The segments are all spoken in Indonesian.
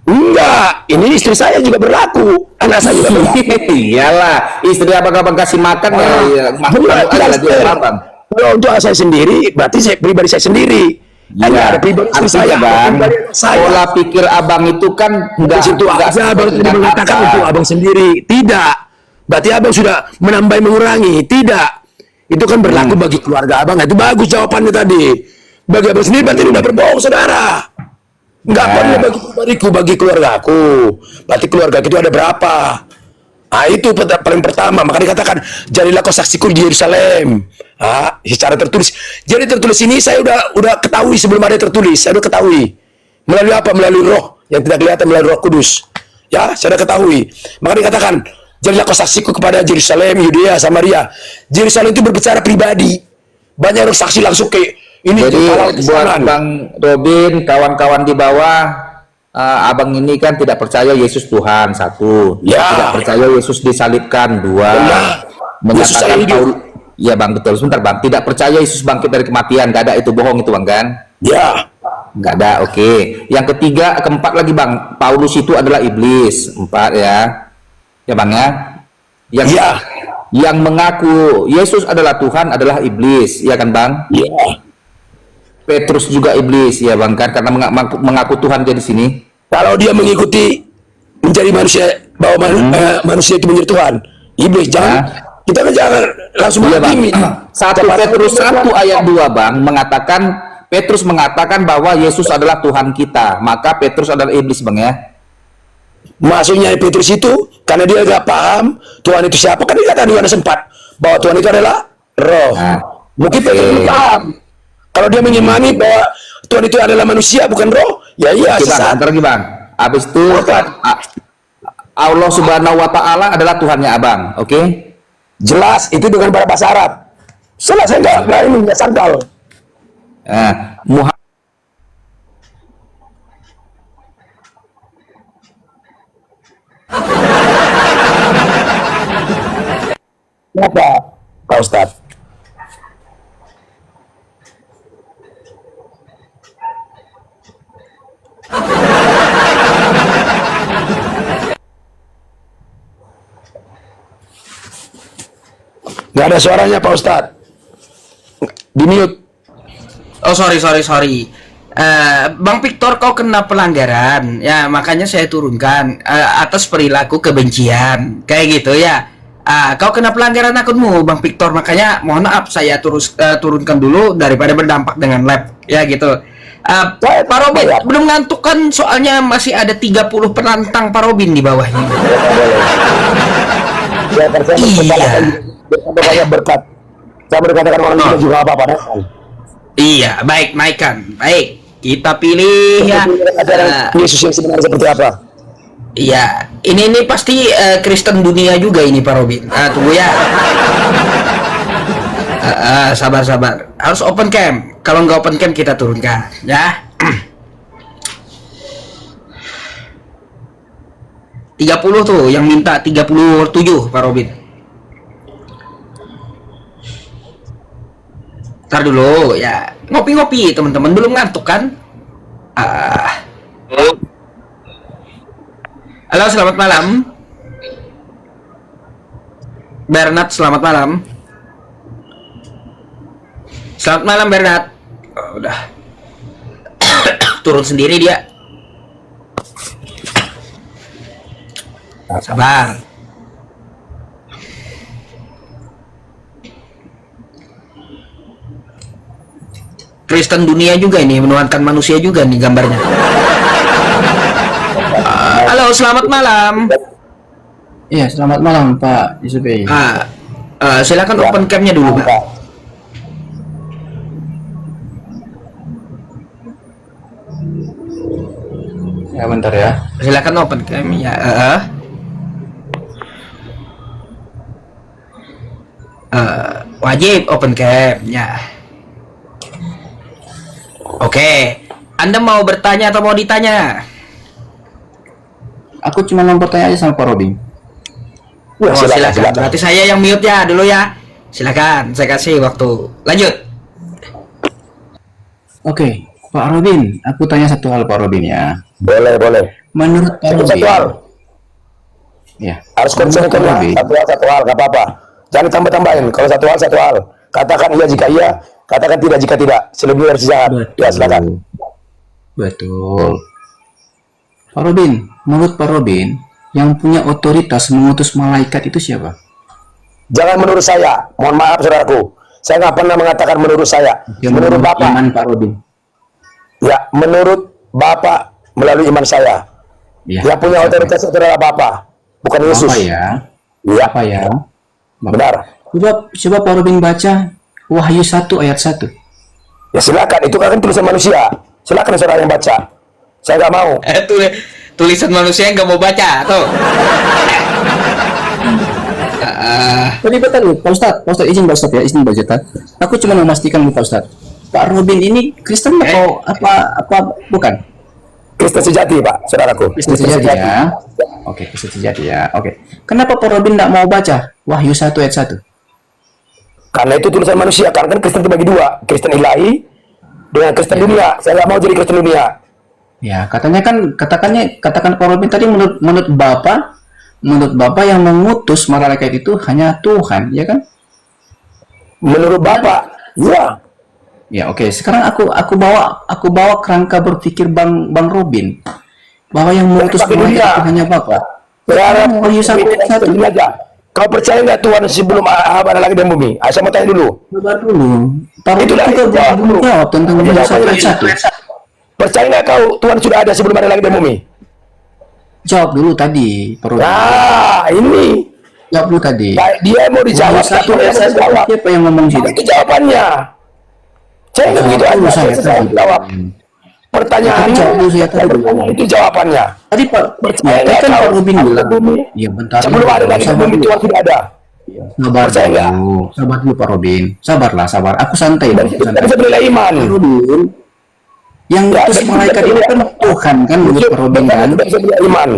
Enggak, ini istri saya juga berlaku, anak saya juga berlaku. Iyalah, istri abang-abang kasih makan ya, makhluk aja lah dia abang. Kalau untuk saya sendiri, berarti saya pribadi saya sendiri. Hanya ada pribadi istri saya, bang. pribadi saya. Pola pikir abang itu kan Di situ aja abang tadi mengatakan untuk abang sendiri. Tidak. Berarti abang sudah menambah mengurangi. Tidak. Itu kan berlaku bagi keluarga abang. Nah, itu bagus jawabannya tadi. Bagi abang sendiri berarti udah berbohong, saudara. Enggak perlu bagi pribadiku, bagi keluargaku. Berarti keluarga itu ada berapa? Nah, itu paling pertama. Maka dikatakan, jadilah kau saksiku di Yerusalem. Ah, secara tertulis. Jadi tertulis ini saya udah ketahui sebelum ada tertulis. Saya udah ketahui. Melalui apa? Melalui roh yang tidak kelihatan, melalui Roh Kudus. Ya, saya udah ketahui. Maka dikatakan, jadilah kau saksiku kepada Yerusalem, Yudea, Samaria. Yerusalem itu berbicara pribadi. Banyak orang saksi langsung ke ini. Jadi buat Bang Robin, kawan-kawan di bawah, abang ini kan tidak percaya Yesus Tuhan, satu. Ya. Tidak percaya Yesus disalibkan, dua. Menyatakan ya bang, betul, sebentar bang. Tidak percaya Yesus bangkit dari kematian, gak ada, itu bohong itu bang kan? Ya. Nggak ada, oke. Yang ketiga, keempat lagi bang, Paulus itu adalah iblis, empat ya, ya bang ya. Yang mengaku Yesus adalah Tuhan adalah iblis, ya kan bang? Ya. Petrus juga iblis, ya bang kan, karena mengaku Tuhan jadi sini. Kalau dia mengikuti menjadi manusia, bahwa manusia itu menjadi Tuhan, iblis jangan. Kita kan jangan langsung menghakimi. 1 Petrus 1 ayat 2 bang mengatakan, Petrus mengatakan bahwa Yesus adalah Tuhan kita, maka Petrus adalah iblis bang ya. Maksudnya Petrus itu karena dia nggak paham Tuhan itu siapa, kan dia kata di Yohanes 4 bahwa Tuhan itu adalah roh. Mungkin pengen paham. Kalau dia mengimani bahwa Tuhan itu adalah manusia bukan roh, ya iya sesat. Bang, bang. Habis itu Allah Subhanahu wa taala adalah Tuhannya abang, oke? Jelas itu dengan bahasa Arab. Salah saya nggak sangkal. Kenapa, Pak Ustadz? Gak ada suaranya Pak Ustadz. Di mute. Oh sorry. Bang Victor, kau kena pelanggaran ya, makanya saya turunkan atas perilaku kebencian kayak gitu ya. Kau kena pelanggaran akunmu Bang Victor, makanya mohon maaf saya turunkan dulu daripada berdampak dengan lab ya gitu. Pak Robin belum ngantuk kan, soalnya masih ada 30 penantang Pak Robin di bawahnya. Iya. Berkat. Saya berkatakan orang itu juga apa-apa. Iya, baik, naikkan. Baik, kita pilih ya. Yesus yang sebenarnya seperti apa? Iya, ini pasti Kristen dunia juga ini Pak Robin. Tunggu ya. Sabar. Harus open cam. Kalau nggak open cam kita turunkan, ya. 30 tuh yang minta 37 Pak Robin. Ntar dulu ya, ngopi-ngopi teman-teman, belum ngantuk kan? Halo, selamat malam Bernard, selamat malam. Selamat malam Bernard. Udah turun sendiri dia. Sabar. Kristen dunia juga ini, menuhankan manusia juga nih gambarnya. Halo, selamat malam. Iya, selamat malam Pak Yusufi. Silakan open cam-nya dulu, Pak. Ya, bentar ya. Silakan open cam ya. Wajib open cam ya. Oke, Anda mau bertanya atau mau ditanya? Aku cuma mau bertanya aja sama Pak Robin. Silakan. Berarti saya yang mute ya dulu ya. Silakan, saya kasih waktu. Lanjut. Oke, Pak Robin, aku tanya satu hal Pak Robin ya. Boleh. Menurut Pak Itu Robin. satu hal. Ya. Harus konsen Menurut Pak Robin. satu hal, nggak apa-apa. Jangan tambah-tambahin. Kalau satu hal. Katakan iya jika iya, katakan tidak jika tidak. Selebihnya harus jahat. Ya, silakan. Betul. Pak Robin, menurut Pak Robin, yang punya otoritas mengutus malaikat itu siapa? Jangan menurut saya. Mohon maaf, saudaraku. Saya nggak pernah mengatakan menurut saya. Menurut Bapak. iman Pak Robin. Ya, menurut Bapak melalui iman saya. Ya, Yang punya otoritas itu adalah Bapak, bukan Yesus. Apa ya? Iya, Apa ya? benar. Coba Pak Robin baca Wahyu 1 ayat 1. Ya silakan, itu kan tulisan manusia. Silakan saudara yang baca. Saya nggak mau. Tulisan manusia yang nggak mau baca tuh. Tadi betul, Pak Ustadz izin Pak Ustadz ya, izin Pak Ustadz. Aku cuma memastikan Pak Ustadz. Pak Robin ini Kristen atau apa bukan? Kristen sejati, Pak, saudaraku. Kristen sejati ya. Oke, Kristen sejati ya. Oke. Kenapa Pak Robin tidak mau baca Wahyu 1 ayat 1? Karena itu tulisan manusia. Karena kan Kristen terbagi dua, Kristen ilahi dengan Kristen dunia. Saya nggak mau jadi Kristen dunia. Ya, katakan Pak Robin tadi menurut Bapak yang mengutus malaikat itu hanya Tuhan, ya kan? Menurut Bapak, ya. Ya, oke. Sekarang aku bawa kerangka berpikir Bang Robin bahwa yang mengutus Pakai malaikat dunia. itu hanya Bapak. Sekarang Wahyu 1 ayat 1. ini aja. Kau percaya nggak Tuhan sebelum ada langit dan bumi? Saya mau tanya dulu. Sabar dulu. Pak Robin Itulah, juga jawab belum dulu. jawab tentang Wahyu Jawab 1 dulu. ayat 1. Percaya nggak kau Tuhan sudah ada sebelum ada langit dan bumi? Jawab dulu tadi, Pak Robin. Nah, ini. Jawab dulu tadi. Dia mau dijawab. Wahyu 1 Tuhan ayat yang 1 jawab. siapa yang ngomong situ? Itu jawabannya. Saya nggak begitu aja. Jawab saya Saya tadi. jawab. Pertanyaannya, Jawab dulu saya tadi. itu jawabannya. Tadi Pak, Percaya ya, nggak kan kau Pak Robin langit bilang. dan bumi? Iya, bentar. Sebelum ada langit dan Sabar bumi dulu. Tuhan sudah ada. Sabar Percaya nggak? dulu. Sabar dulu Pak Robin. Sabarlah, sabar. Aku santai. Dan Aku kita santai. bisa bernilai iman. Pak Robin, yang Ya, utus dan malaikat kita itu bisa- kan Tuhan kan menurut Pak Robin kan? Kita bisa bernilai iman.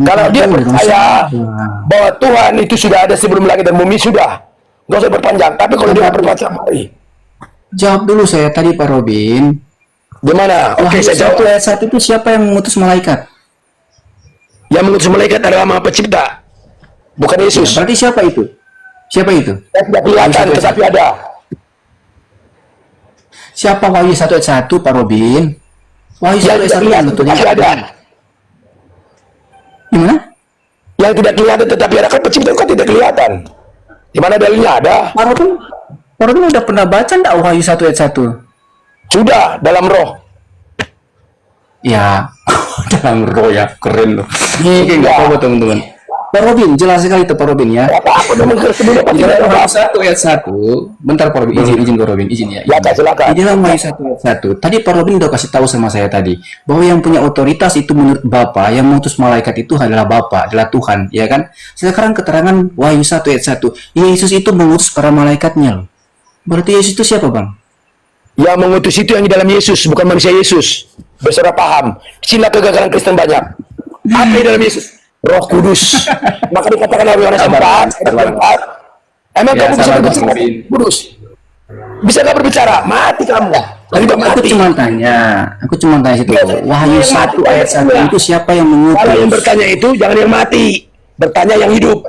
Kalau dia percaya bahwa Tuhan itu sudah ada sebelum langit dan bumi, sudah. Nggak usah berpanjang. Tapi kalau dia nggak berpanjang, mari. Jawab dulu saya tadi Pak Robin. Gimana? Oke, Wahyu saya 1 jawab. ayat 1 itu siapa yang mengutus malaikat? Yang mengutus malaikat adalah Maha Pencipta, bukan Yesus. Berarti siapa itu? Siapa itu? Tidak kelihatan, tetapi ada. Siapa Wahyu 1 ayat 1 Pak Robin? Wahyu 1 Yang ayat tidak 1 kelihatan, betulnya tetapi ada. gimana? Yang tidak kelihatan, tetapi ada. Kan Pencipta kan tidak kelihatan. Di mana dalilnya ada? Pak Robin udah pernah baca enggak Wahyu 1 ayat 1? Sudah dalam roh. Ya, dalam roh ya, keren loh. Oke, Iya. nggak apa-apa teman-teman. Pak Robin, jelas sekali itu Pak Robin ya. Apa dong kedua Di dalam Wahyu 1 ayat 1, bentar Pak Robin, izin Pak Robin, izin ya. Silakan. Di dalam Wahyu 1 ayat 1, tadi Pak Robin udah kasih tahu sama saya tadi, bahwa yang punya otoritas itu menurut Bapa, yang mengutus malaikat itu adalah Bapa, adalah Tuhan, ya kan? Sekarang keterangan Wahyu 1 ayat 1, Yesus itu mengutus para malaikatnya loh. Berarti Yesus itu siapa Bang? Yang mengutus itu yang di dalam Yesus, bukan manusia Yesus. Bersaudara paham. Sila kegagalan Kristen banyak. Apa di dalam Yesus? Roh Kudus. Maka dikatakan oleh Yohanes 4 ayat 4. Emang Ya, kamu bisa sabar, berbicara? Bang Robin. Kudus. Bisa nggak berbicara? Mati kamu. Nanti Aku mati. cuma tanya situ. Wahyu 1 ayat 1 itu siapa yang Kalau yang mengutus? bertanya itu jangan yang mati. Bertanya yang hidup.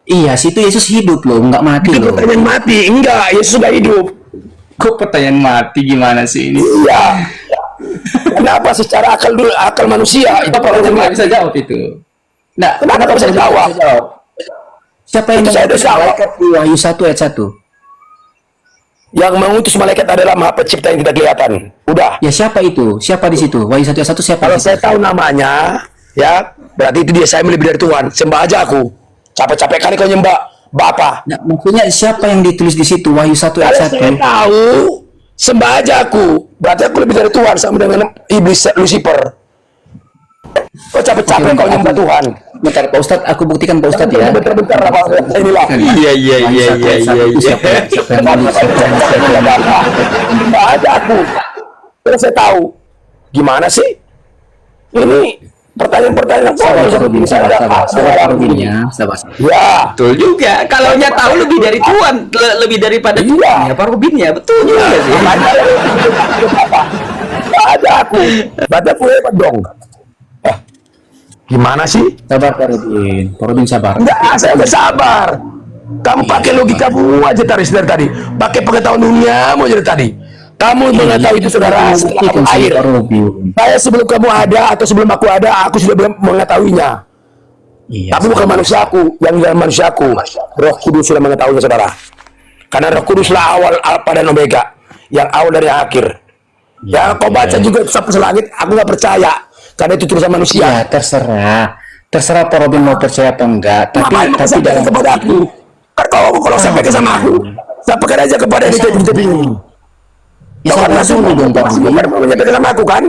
Iya, situ Yesus hidup loh, nggak mati Itu loh. pertanyaan mati. Enggak, Yesus sudah hidup. Kok pertanyaan mati gimana sih ini? Iya. Kenapa secara akal manusia itu Pak Robin pertanyaan nggak mati? bisa jawab itu. Nah, Kenapa nggak bisa jawab? Siapa yang Itu saya mengutus udah jawab. malaikat di Wahyu 1 ayat 1? Yang mengutus malaikat adalah Maha Pencipta yang tidak kelihatan. Udah. Ya siapa itu? Siapa di situ? Wahyu 1 ayat 1 siapa? Kalau di saya situ? tahu namanya, ya berarti itu dia saya lebih dari Tuhan. Sembah aja aku. Capek-capek kali kau nyembah Bapa. Nah, maksudnya siapa yang ditulis di situ? Wahyu 1 Kalau ayat saya 1. tahu, sembah aja aku. Berarti aku lebih dari Tuhan sama dengan iblis Lucifer. Kau capek-capek kau nyembah Tuhan. Bentar Pak Ustadz, aku buktikan Pak Ustadz ya. Bentar-bentar apa? Inilah. Iya iya iya iya iya iya. Siapa yang nulis? Sembah aja aku. Kalau saya tahu. Gimana sih? Ini pertanyaan-pertanyaan Sabar kok Pak Robin, bisa ada sabar Pak Robin ya, sabar. Ya. Betul juga. Kalau nya tahu lebih dari Tuhan, lebih daripada Iya. Tuhan ya Pak Robin ya. Betul juga sih. Makanya ada aku. Berarti aku hebat dong. Eh, gimana sih? Sabar Pak Robin. Pak Robin sabar. Enggak, saya udah sabar. Kamu pakai logikamu aja dari tadi. Pakai pengetahuan duniamu aja dari tadi. Kamu mengetahui itu saudara setelah kamu lahir. Pak Robin. Saya sebelum kamu ada atau sebelum aku ada, aku sudah mengetahuinya. Iya. Tapi bukan manusiaku, yang dalam manusiaku. Roh Kudus sudah mengetahuinya saudara. Karena Roh Kuduslah awal, alfa dan omega, yang awal dari akhir. Ya, kau baca juga sampai selangit, aku nggak percaya. Karena itu tulisan manusia. Ya, terserah. Terserah Pak Robin mau percaya atau enggak. Ngapain Tapi sampaikan kepada aku? Kan kalau sampaikan sama aku, sampaikan aja kepada ini ini. Ya, Kau kan sabar langsung dulu dong Pak Robin. menyampaikan sama aku kan?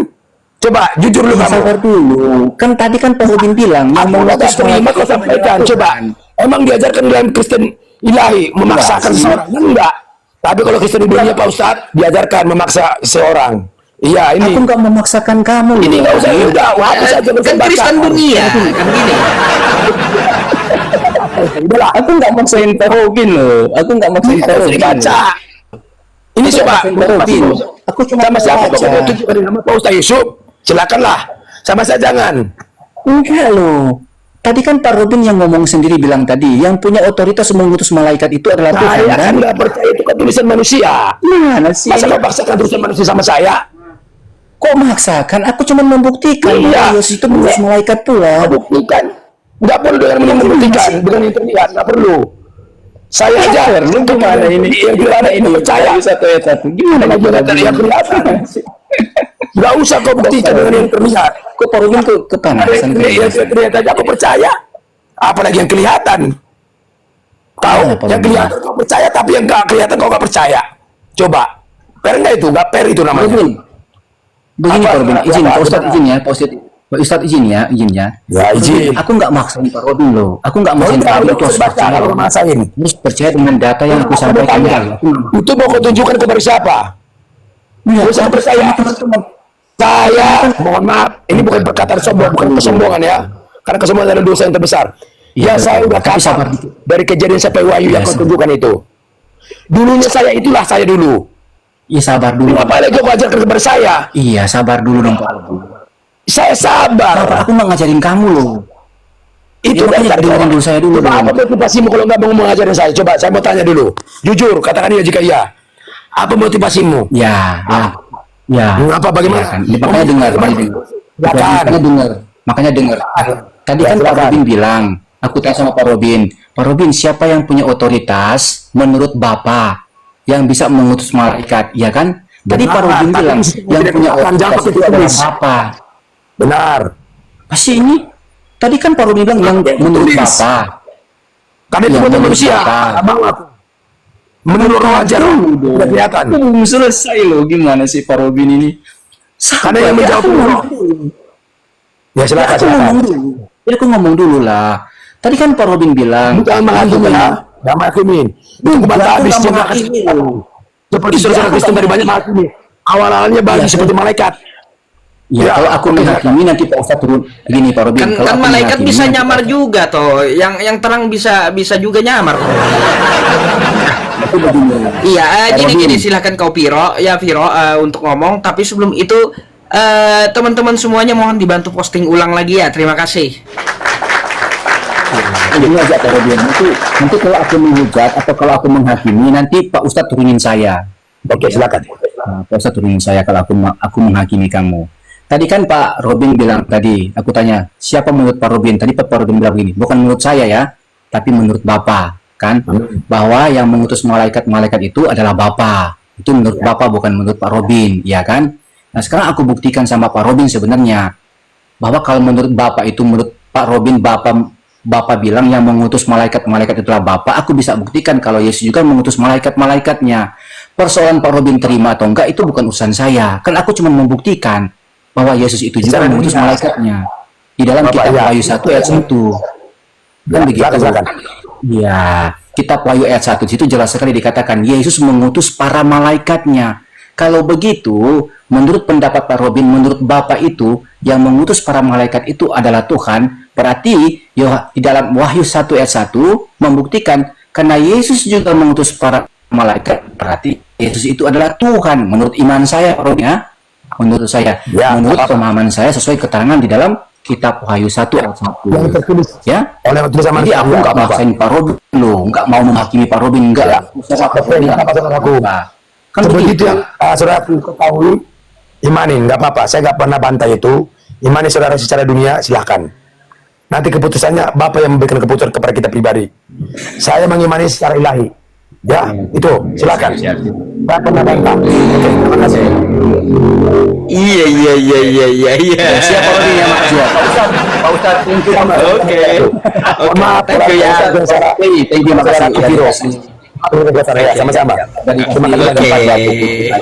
Coba jujur lu Ya, kamu. sabar dulu. Kan tadi kan Pak Robin bilang yang Aku nggak mengutus terima malaikat kau itu sampaikan. adalah Coba. Tuhan. Emang diajarkan dalam Kristen ilahi memaksakan seseorang? Enggak. Tapi kalau Kristen di dunia Pak Ustadz diajarkan memaksa seorang. Iya ini. Aku nggak memaksakan kamu. Ini nggak usah Robin. udah. Hapus aja Kan Kristen dunia, kan gini. Udahlah. Aku nggak maksain Pak Robin loh. Aku nggak maksain Pak Harus Robin. dibaca. Ini coba. Pak Robin. Aku cuma Sama siapa baca. kau tunjukkan nama Pak Ustadz Yusuf? Silakanlah. Sama saya jangan. Enggak loh. Tadi kan Pak Robin yang ngomong sendiri bilang tadi, yang punya otoritas mengutus malaikat itu adalah Tuhan. Saya Kan? kan nggak percaya itu kan tulisan manusia. Mana sih? Masa kau paksakan tulisan manusia sama saya? Kok maksakan? Aku cuma membuktikan Iya. bahwa Yesus itu mengutus malaikat pula. Buktikan. Nggak perlu dengan membuktikan, dengan yang terlihat, nggak perlu. Saya aja, Lu gimana ini? yang gimana ini percaya. Satu ayat satu. Gimana Dengan Pak yang Robin? kelihatan. Nggak usah kau buktikan dengan yang terlihat. Kok Pak Robin tuh Ada kepanasan? yang terlihat aja aku percaya. Apalagi yang kelihatan. Tahu, Iya, Pak yang Robin. kelihatan kau percaya, tapi yang nggak kelihatan kau nggak percaya. Coba, fair nggak itu? Nggak fair itu Pak namanya. Robin. Begini Apa? Pak Robin, izin Apa? Pak Ustadz izin ya, Pak Ustadz. Pak Ustadz izin ya, izinnya. Ya, izin. Aku nggak maksain Pak Robin loh. Aku nggak Mau maksain Pak Robin udah itu harus baca percaya. kalau masain. Harus percaya dengan data yang aku Aku sampaikan. tanya, itu mau kau tunjukkan kepada siapa? Iya, Bisa percaya. teman-teman. Saya, mohon maaf, ini bukan perkataan sombong, bukan kesombongan ya. Karena kesombongan adalah dosa yang terbesar. Iya, Ya, saya betul. udah Tapi kata sabar dikit. dari kejadian sampai wahyu yang Iya, kau sabar. tunjukkan itu. Dulunya saya itulah saya dulu. Iya sabar dulu. Apa lagi kau ajarkan kepada saya? Iya sabar dulu dong Pak Robin. Saya sabar. Pak, aku nggak ngajarin kamu loh. Itu Ya, makanya dasar dengerin kau. dulu saya dulu Coba dong. apa motivasimu kalau nggak mau mengajarin saya? Coba saya mau tanya dulu. Jujur, katakan iya jika iya. Apa motivasimu? Ya, ya, ya. Apa bagaimana? Ya kan? Ya, makanya dengar. Ya kan? Makanya dengar. Makanya dengar. Tadi kan Ya, Pak silakan. Robin bilang, aku tanya sama Pak Robin, Pak Robin siapa yang punya otoritas menurut Bapak yang bisa mengutus malaikat, ya kan? Tadi Benar, Pak Robin tapi bilang yang tidak punya dikatakan, jangan otoritas pakai itu adalah tulis. Bapak. Benar. Pasti ini. Tadi kan Pak Robin bilang yang menurut Tulis. Bapak. Karena itu Ya, bukan menurut manusia. Bapak. Abang aku. Menurut roh aja roh. Tidak kelihatan. Belum selesai loh, gimana sih Pak Robin ini? Karena yang menjawab roh. Ya silakan, Aku ngomong silakan. dulu. Ya, aku ngomong dulu lah. Tadi kan Pak Robin bilang, Jangan menghakimi ya. Jangan menghakimi. Itu kebata Aku habis. nggak Jangan menghakimi. seperti saudara Kristen dari banyak menghakimi. Awal-awalnya bagi Iya, seperti malaikat. ya, Ya, kalau aku oke, menghakimi nanti Pak Ustadz turun. Gini Pak Robin, Kan, kalau kan aku malaikat menghakimi, bisa nanti nyamar juga toh. Yang terang bisa juga nyamar. aku begini. Iya, Pak gini Robin. gini silahkan kau Viro, ya Viro untuk ngomong. Tapi sebelum itu teman-teman semuanya mohon dibantu posting ulang lagi ya. Terima kasih. Ini aja Pak Robin. Nanti kalau aku menghujat atau kalau aku menghakimi, nanti Pak Ustadz turunin saya. Oke, silakan. Nah, Pak Ustadz turunin saya kalau aku menghakimi kamu. Tadi kan Pak Robin bilang tadi, aku tanya, siapa menurut Pak Robin? Tadi Pak Robin bilang begini, bukan menurut saya ya, tapi menurut Bapak, kan? Bahwa yang mengutus malaikat-malaikat itu adalah Bapak. Itu menurut Bapak, bukan menurut Pak Robin, ya kan? Nah, sekarang aku buktikan sama Pak Robin sebenarnya, bahwa kalau menurut Bapak itu, menurut Pak Robin, Bapak bilang yang mengutus malaikat-malaikat itulah Bapak, aku bisa buktikan kalau Yesus juga mengutus malaikat-malaikatnya. Persoalan Pak Robin terima atau enggak itu bukan urusan saya. Kan aku cuma membuktikan bahwa Yesus itu juga Secara mengutus dunia. malaikatnya. Di dalam Bapak, kitab ya. Wahyu 1 ayat 1. Kan Ya, begitu. silakan. Ya, kitab Wahyu ayat 1 di situ jelas sekali dikatakan Yesus mengutus para malaikatnya. Kalau begitu, menurut pendapat Pak Robin, menurut Bapak itu yang mengutus para malaikat itu adalah Tuhan, berarti di dalam Wahyu 1 ayat 1 membuktikan karena Yesus juga mengutus para malaikat, berarti Yesus itu adalah Tuhan menurut iman saya, Pak Robin, ya. Menurut saya, Ya, menurut apa? pemahaman saya sesuai keterangan di dalam kitab Wahyu 1 ayat 1. Yang tertulis Ya. oleh tulisan Jadi manusia. aku nggak maksain Pak Robin loh, nggak mau menghakimi Pak Robin, enggak. Ya. Saya Pak Robin Nggak apa-apa, saudaraku. Kan Seperti begitu. itu yang saudaraku ketahui, imanin, nggak apa-apa. Saya nggak pernah bantai itu. Imani saudara secara dunia, silahkan. Nanti keputusannya Bapak yang memberikan keputusan kepada kita pribadi. Saya mengimani secara ilahi. Ya, itu silakan. Nggak pernah bantah. Oke, terima kasih. Iya. Siapa Robin ya Mas? Ya. Pak Ustaz, thank you. Oke. Mohon maaf, Thank you ya. Thank you Mas Saudara Ustaz. Viro. Ya, sama-sama. Terima kasih Oke.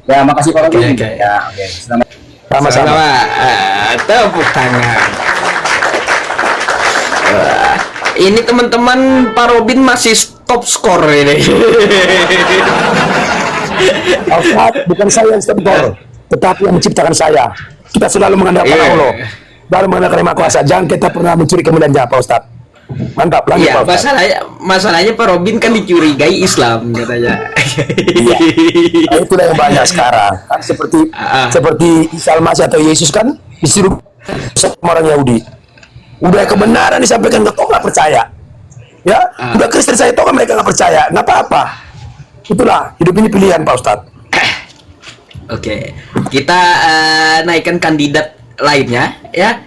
Ya, makasih Pak Robin. Oke. Ya, oke. Selamat. Sama-sama. Sama, tepuk tangan. Wah, ini teman-teman Pak Robin masih top skor ini. Ustaz, bukan saya yang stempel, tetapi yang menciptakan saya. Kita selalu mengandalkan Iya. Allah, baru mengandalkan Maha Kuasa. Jangan kita pernah mencuri kemuliaan Pak Ustaz. Mantap, lanjut Iya, Pak Ustaz. masalahnya Pak Robin kan dicurigai Islam katanya. Nah, itulah yang banyak sekarang. Kan seperti Isa Al-Masih atau Yesus kan disuruh sama orang Yahudi. Udah kebenaran disampaikan ke kau nggak percaya. Ya, udah Kristen saya tahu kan mereka nggak percaya. Nggak apa-apa. Itulah hidup ini pilihan Pak Ustadz. Oke, kita naikkan kandidat lainnya ya.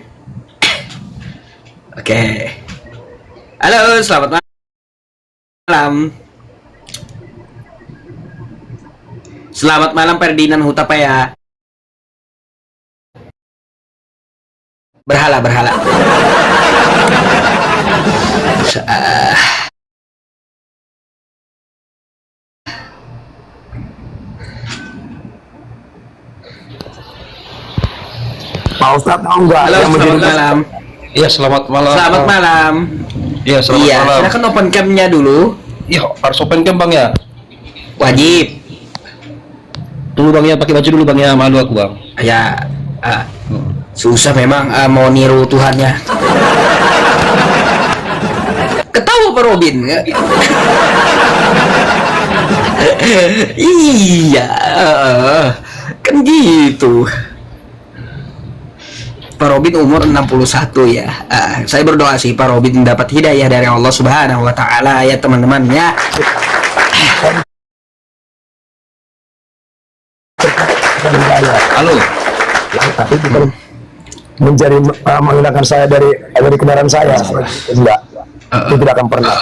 Oke. Halo, selamat malam. Selamat malam Ferdinand Hutapaya. Berhala. Pak Ustadz tahu nggak Halo, yang menjadi selamat malam. Iya, selamat malam. Selamat malam. Iya, selamat Iya, malam. silakan open cam-nya dulu. Iya, harus open cam Bang ya. Wajib. Tunggu Bang ya, pakai baju dulu Bang ya, malu aku Bang. Ya, susah memang mau niru Tuhannya. Ketawa Pak Robin. Iya, kan gitu. Pak Robin umur 61 ya. Saya berdoa sih Pak Robin mendapat hidayah dari Allah Subhanahu wa taala ya teman-teman ya. Halo. tapi bukan menjadi menghilangkan saya dari kendaraan saya. Enggak. Itu tidak akan pernah.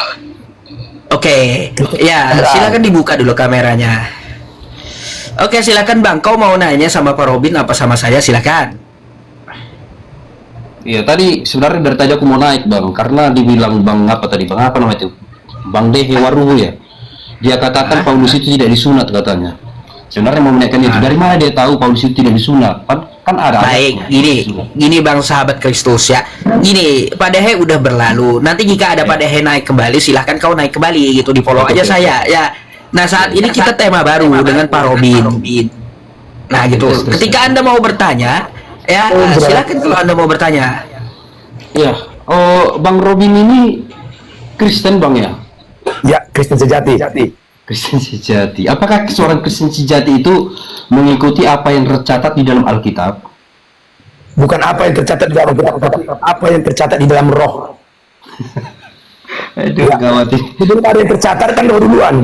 Oke, ya silakan dibuka dulu kameranya. Oke, silakan Bang. Kau mau nanya sama Pak Robin apa sama saya? Silakan. Iya, tadi sebenarnya dari tadi aku mau naik Bang, karena dibilang Bang apa tadi? Bang apa namanya itu? Bang Dehe Waruhu ya. Dia katakan Paulus itu tidak disunat katanya. Sebenarnya mau menaikkan itu. Dari mana dia tahu Paulus itu tidak disunat? Kan ada. Baik, gini Bang sahabat Kristus ya. Gini, Pak Dehe udah berlalu. Nanti jika ada Pak Dehe naik kembali, silahkan kau naik kembali gitu, di follow aja saya ya. Nah saat ini kita tema baru dengan Pak Robin. Nah gitu. Ketika Anda mau bertanya, ya silakan kalau Anda mau bertanya. Iya. Oh, Bang Robin ini Kristen Bang ya? Ya, Kristen sejati. Kristen sejati. Apakah seorang Kristen sejati itu mengikuti apa yang tercatat di dalam Alkitab? Bukan apa yang tercatat di dalam kitab, tapi apa yang tercatat di dalam roh. Aduh, gawat ini. Sebelum ada yang tercatat kan roh duluan.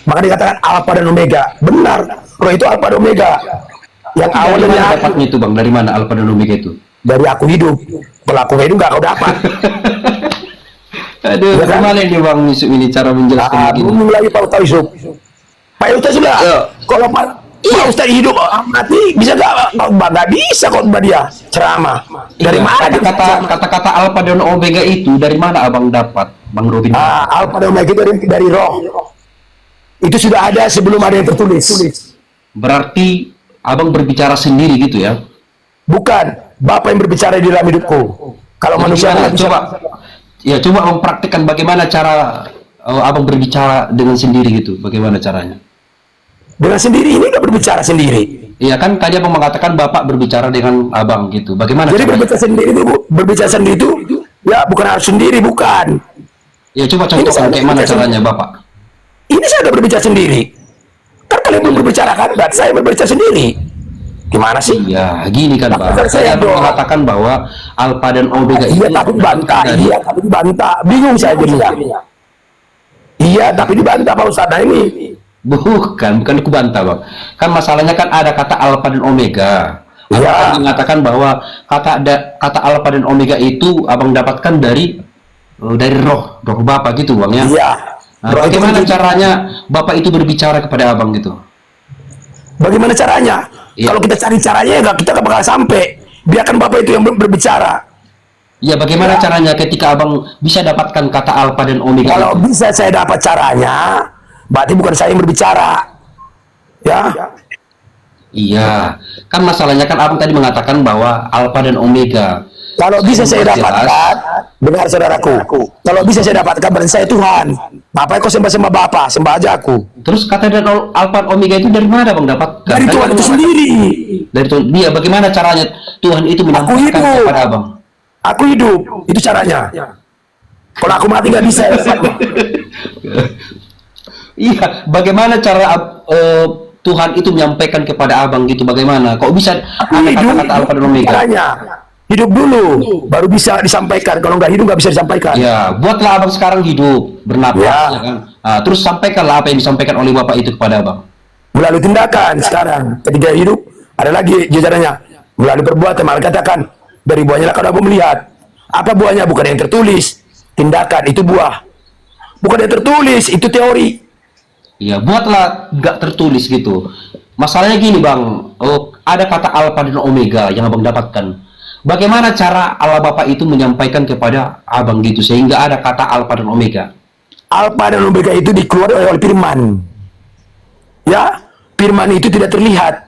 Maka dikatakan Alpha dan Omega. Benar, roh itu Alpha dan Omega. Yang Dari awalnya mana dapatnya itu Bang? Dari mana Alfa dan Omega itu? dari aku hidup. Kalau aku hidup nggak kau dapat. Aduh, Ya kan? gimana ini Bang Yusuf ini cara menjelaskan begini? Belum lagi Pak Ustaz Yusuf. Pak Ustaz sudah. Kalau Pak Ustaz hidup mati bisa nggak bisa kok Mbak dia ceramah. Dari mana? Kata-kata Alfa dan Omega itu dari mana Abang dapat, Bang Robin? Alpha dan Omega itu dari roh. Itu sudah ada sebelum ada yang tertulis. Berarti Abang berbicara sendiri gitu ya? Bukan, Bapak yang berbicara di dalam hidupku. Kalau manusia Gimana? nggak bisa. Coba Abang praktikkan bagaimana cara Abang berbicara dengan sendiri gitu. Bagaimana caranya? Dengan sendiri ini nggak berbicara sendiri. Iya kan tadi Abang mengatakan Bapak berbicara dengan Abang gitu. Bagaimana Jadi caranya? berbicara sendiri itu ya bukan harus sendiri, bukan. Ya coba contohkan kayak mana caranya Bapak? Ini saya udah berbicara sendiri. Kan kalian belum berbicara kan, berarti saya berbicara sendiri. Gimana sih? Iya, gini kan Bang. Saya Saya dong. mengatakan bahwa Alpha dan Omega itu Iya tapi dibantah, iya tapi dibantah. Bingung saya jadinya. Iya tapi dibantah Pak Ustadz. Nah ini. bukan aku bantah Bang. Kan masalahnya kan ada kata Alpha dan Omega. Abang Iya. kan mengatakan bahwa kata Alpha dan Omega itu abang dapatkan dari roh Bapak gitu Bang ya. Iya. Nah, bagaimana caranya Bapak itu berbicara kepada abang gitu? Bagaimana caranya? Iya. Kalau kita cari caranya ya kita nggak bakal sampai. Biarkan Bapak itu yang berbicara. Ya bagaimana caranya ketika abang bisa dapatkan kata Alpha dan Omega Kalau itu? bisa saya dapat caranya, berarti bukan saya yang berbicara. Ya. Iya, kan masalahnya kan abang tadi mengatakan bahwa Alpha dan Omega. Kalau bisa saya Jelas. dapatkan, dengar saudaraku. Kalau bisa saya dapatkan, berarti saya Tuhan. Apa kau sembah-sembah Bapak, sembah aja aku. Terus kata dan Alpha dan Omega itu dari mana bang dapatkan? Dari Kan Tuhan abang itu mengatakan- sendiri. Dari Tuhan. Dia bagaimana caranya Tuhan itu menyampaikan hidup. kepada abang? Aku hidup, itu caranya. Kalau aku mati nggak bisa. Iya, bagaimana cara Tuhan itu menyampaikan kepada abang gitu? Bagaimana? Kok bisa Aku ada hidup, kata-kata Alpha dan Omega? caranya. Hidup dulu, baru bisa disampaikan. Kalau nggak hidup nggak bisa disampaikan. Ya, buatlah abang sekarang hidup, bernapas, Ya. ya kan? Nah, terus sampaikanlah apa yang disampaikan oleh Bapak itu kepada abang. Melalui tindakan sekarang, ketika hidup ada lagi jajarannya. Melalui perbuatan, malah katakan dari buahnya lah kau dapat melihat. Apa buahnya? Bukan yang tertulis. Tindakan itu buah. Bukan yang tertulis, itu teori. Ya, buatlah nggak tertulis gitu. Masalahnya gini bang, ada kata Alpha dan Omega yang abang dapatkan. Bagaimana cara Allah Bapak itu menyampaikan kepada abang gitu sehingga ada kata Alpha dan Omega? Alpha dan Omega itu dikeluarkan oleh firman. Ya, firman itu tidak terlihat,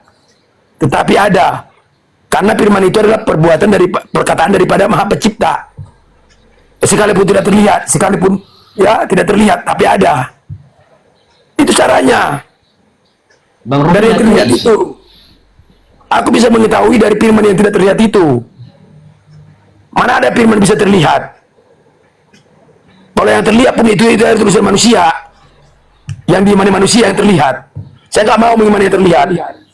tetapi ada. Karena firman itu adalah perbuatan dari perkataan daripada Maha Pencipta. Sekalipun tidak terlihat, sekalipun ya tidak terlihat, tapi ada. Itu caranya. Bang Dari yang terlihat Robi, itu, aku bisa mengetahui dari firman yang tidak terlihat itu. Mana ada firman bisa terlihat? Kalau yang terlihat pun itu adalah tulisan manusia. Yang diimani manusia yang terlihat. Saya nggak mau mengimani yang terlihat.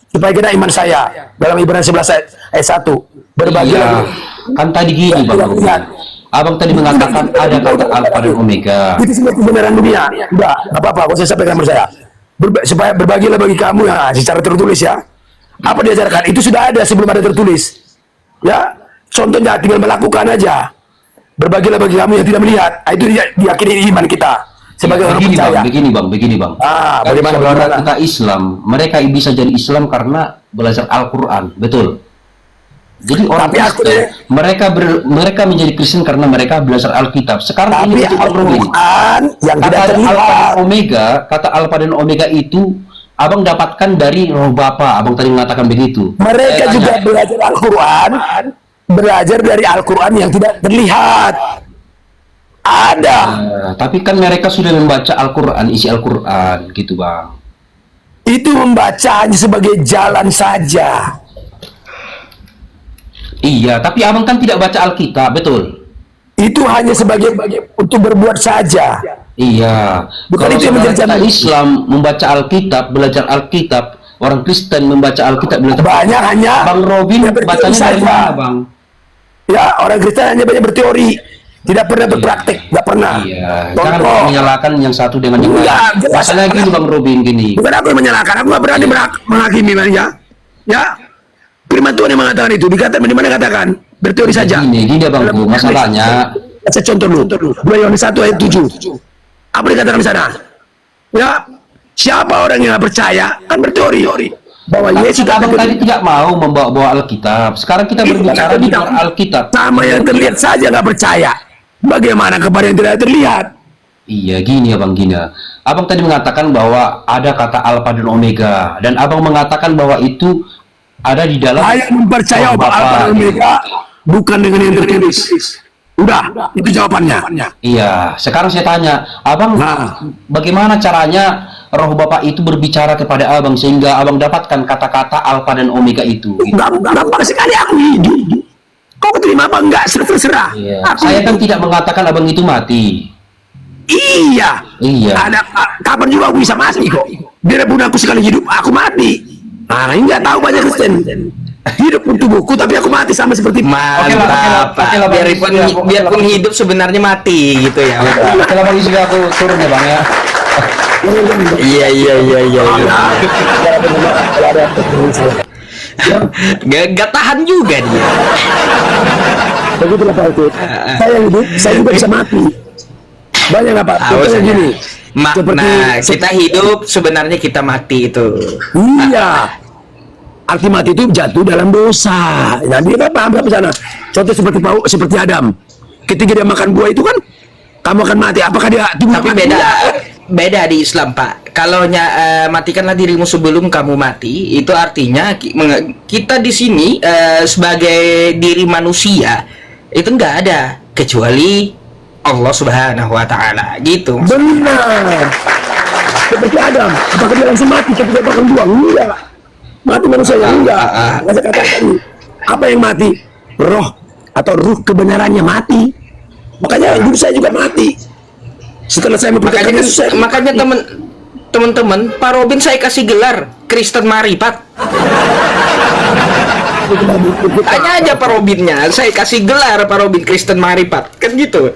Supaya kita iman saya. Dalam Ibrani 11 ayat 1. Berbagi iya, lagi. kan tadi gini bang Tidak Robi. lihat. Abang tadi mengatakan ada kata Alpha dan Omega. Itu semua kebenaran dunia. Enggak, nggak apa-apa. Kalau saya sampaikan sama saya. Supaya berbagilah bagi kamu ya, secara tertulis ya. Apa diajarkan? Itu sudah ada sebelum ada tertulis. Ya, contohnya tinggal melakukan aja. Berbagilah bagi kamu yang tidak melihat. Ah, itu diyakini iman kita sebagai orang begini percaya. bang, begini bang. Ah, Kan bagaimana, saudara bagaimana? kita Islam, mereka bisa jadi Islam karena belajar Al-Quran, betul. Jadi orang Tapi aku Kristen, mereka menjadi Kristen karena mereka belajar Alkitab. Sekarang Tapi ini betul, Bang Robi. Al-Quran yang tidak Kata Alpha terlihat. dan Omega, kata Alpha dan Omega itu abang dapatkan dari Roh Bapa. Abang tadi mengatakan begitu. Mereka Saya juga tanya, belajar Al-Quran, belajar dari Al-Quran yang tidak terlihat. Ada. tapi kan mereka sudah membaca Al-Quran, isi Al-Quran, gitu bang. Itu membaca hanya sebagai jalan saja. Iya, tapi abang kan tidak baca Alkitab, betul? Itu hanya sebagai untuk berbuat saja. Iya. Bukan Kalau itu yang menjadi saudara kita jalan. Islam membaca Alkitab, belajar Alkitab, orang Kristen membaca Alkitab, belajar Banyak hanya Bang Robin yang berteori bacanya dari saja. mana, Bang? Ya, orang Kristen hanya banyak berteori, tidak pernah berpraktek, nggak pernah. Iya, jangan Contoh, menyalahkan yang satu dengan yang Enggak, lain. jelas. Masalahnya gini, Bang Robin, gini. bukan aku yang menyalahkan, aku nggak berani menghakimi ya. Ya, firman Tuhan yang mengatakan itu, dikatakan di mana katakan berteori saja. Gini Bang Bu, masalahnya Saya contoh dulu, 2 Yohanes 1 ayat 7. Apa dikatakan di sana? Ya, siapa orang yang nggak percaya kan berteori bahwa Yesus abang datang tadi ke tidak mau membawa Alkitab. Sekarang kita Itu berbicara kan di tidak. luar Alkitab. sama yang terlihat saja nggak percaya. Bagaimana kepada yang tidak terlihat? Iya, gini Abang Gina. Abang tadi mengatakan bahwa ada kata Alpha dan Omega, dan Abang mengatakan bahwa itu ada di dalam Saya mempercaya Roh bahwa Bapa, Alfa dan gitu. Omega bukan dengan yang tertulis. Udah, itu jawabannya. Iya, sekarang saya tanya, Abang, Nah. bagaimana caranya Roh Bapak itu berbicara kepada Abang sehingga Abang dapatkan kata-kata Alpha dan Omega itu? Gitu. Gampang sekali aku hidup. Kau terima apa enggak? Terserah. Iya. Aku Saya kan hidup. tidak mengatakan Abang itu mati. Iya. Iya. Ada kapan juga aku bisa mati kok. Biarpun aku sekali hidup, aku mati. Nah, ini nggak tahu banyak Kristen. Hidup pun tubuhku, tapi aku mati sama seperti Mantap, Pak. oke lah, Bang. Biarpun hidup sebenarnya mati gitu ya. Kalau bagi sudah aku turun ya bang ya. Iya. Gak tahan juga dia. Begitulah Pak Utut. Saya hidup, saya juga bisa mati. Banyak nggak Pak? Contohnya gini. Nah, kita hidup sebenarnya kita mati itu. Iya. Arti mati itu jatuh dalam dosa. Nah, dia kan paham ke sana. Contoh seperti Adam. Ketika dia makan buah itu kan, kamu akan mati. Apakah dia Tapi beda di Islam, Pak. Kalau matikanlah dirimu sebelum kamu mati, itu artinya kita di sini sebagai diri manusia itu nggak ada kecuali Allah Subhanahu Wa Taala, gitu. Benar. Seperti Adam. Apakah dia langsung mati ketika makan buah? Enggak. Mati manusia enggak. Saya katakan apa yang mati? Roh atau ruh kebenarannya mati. Makanya hidup saya juga mati. Setelah saya memperkatakan Yesus, Makanya teman-teman, Pak Robin saya kasih gelar Kristen Maripat. Tanya aja Pak Robinnya, saya kasih gelar Pak Robin Kristen Maripat, kan gitu.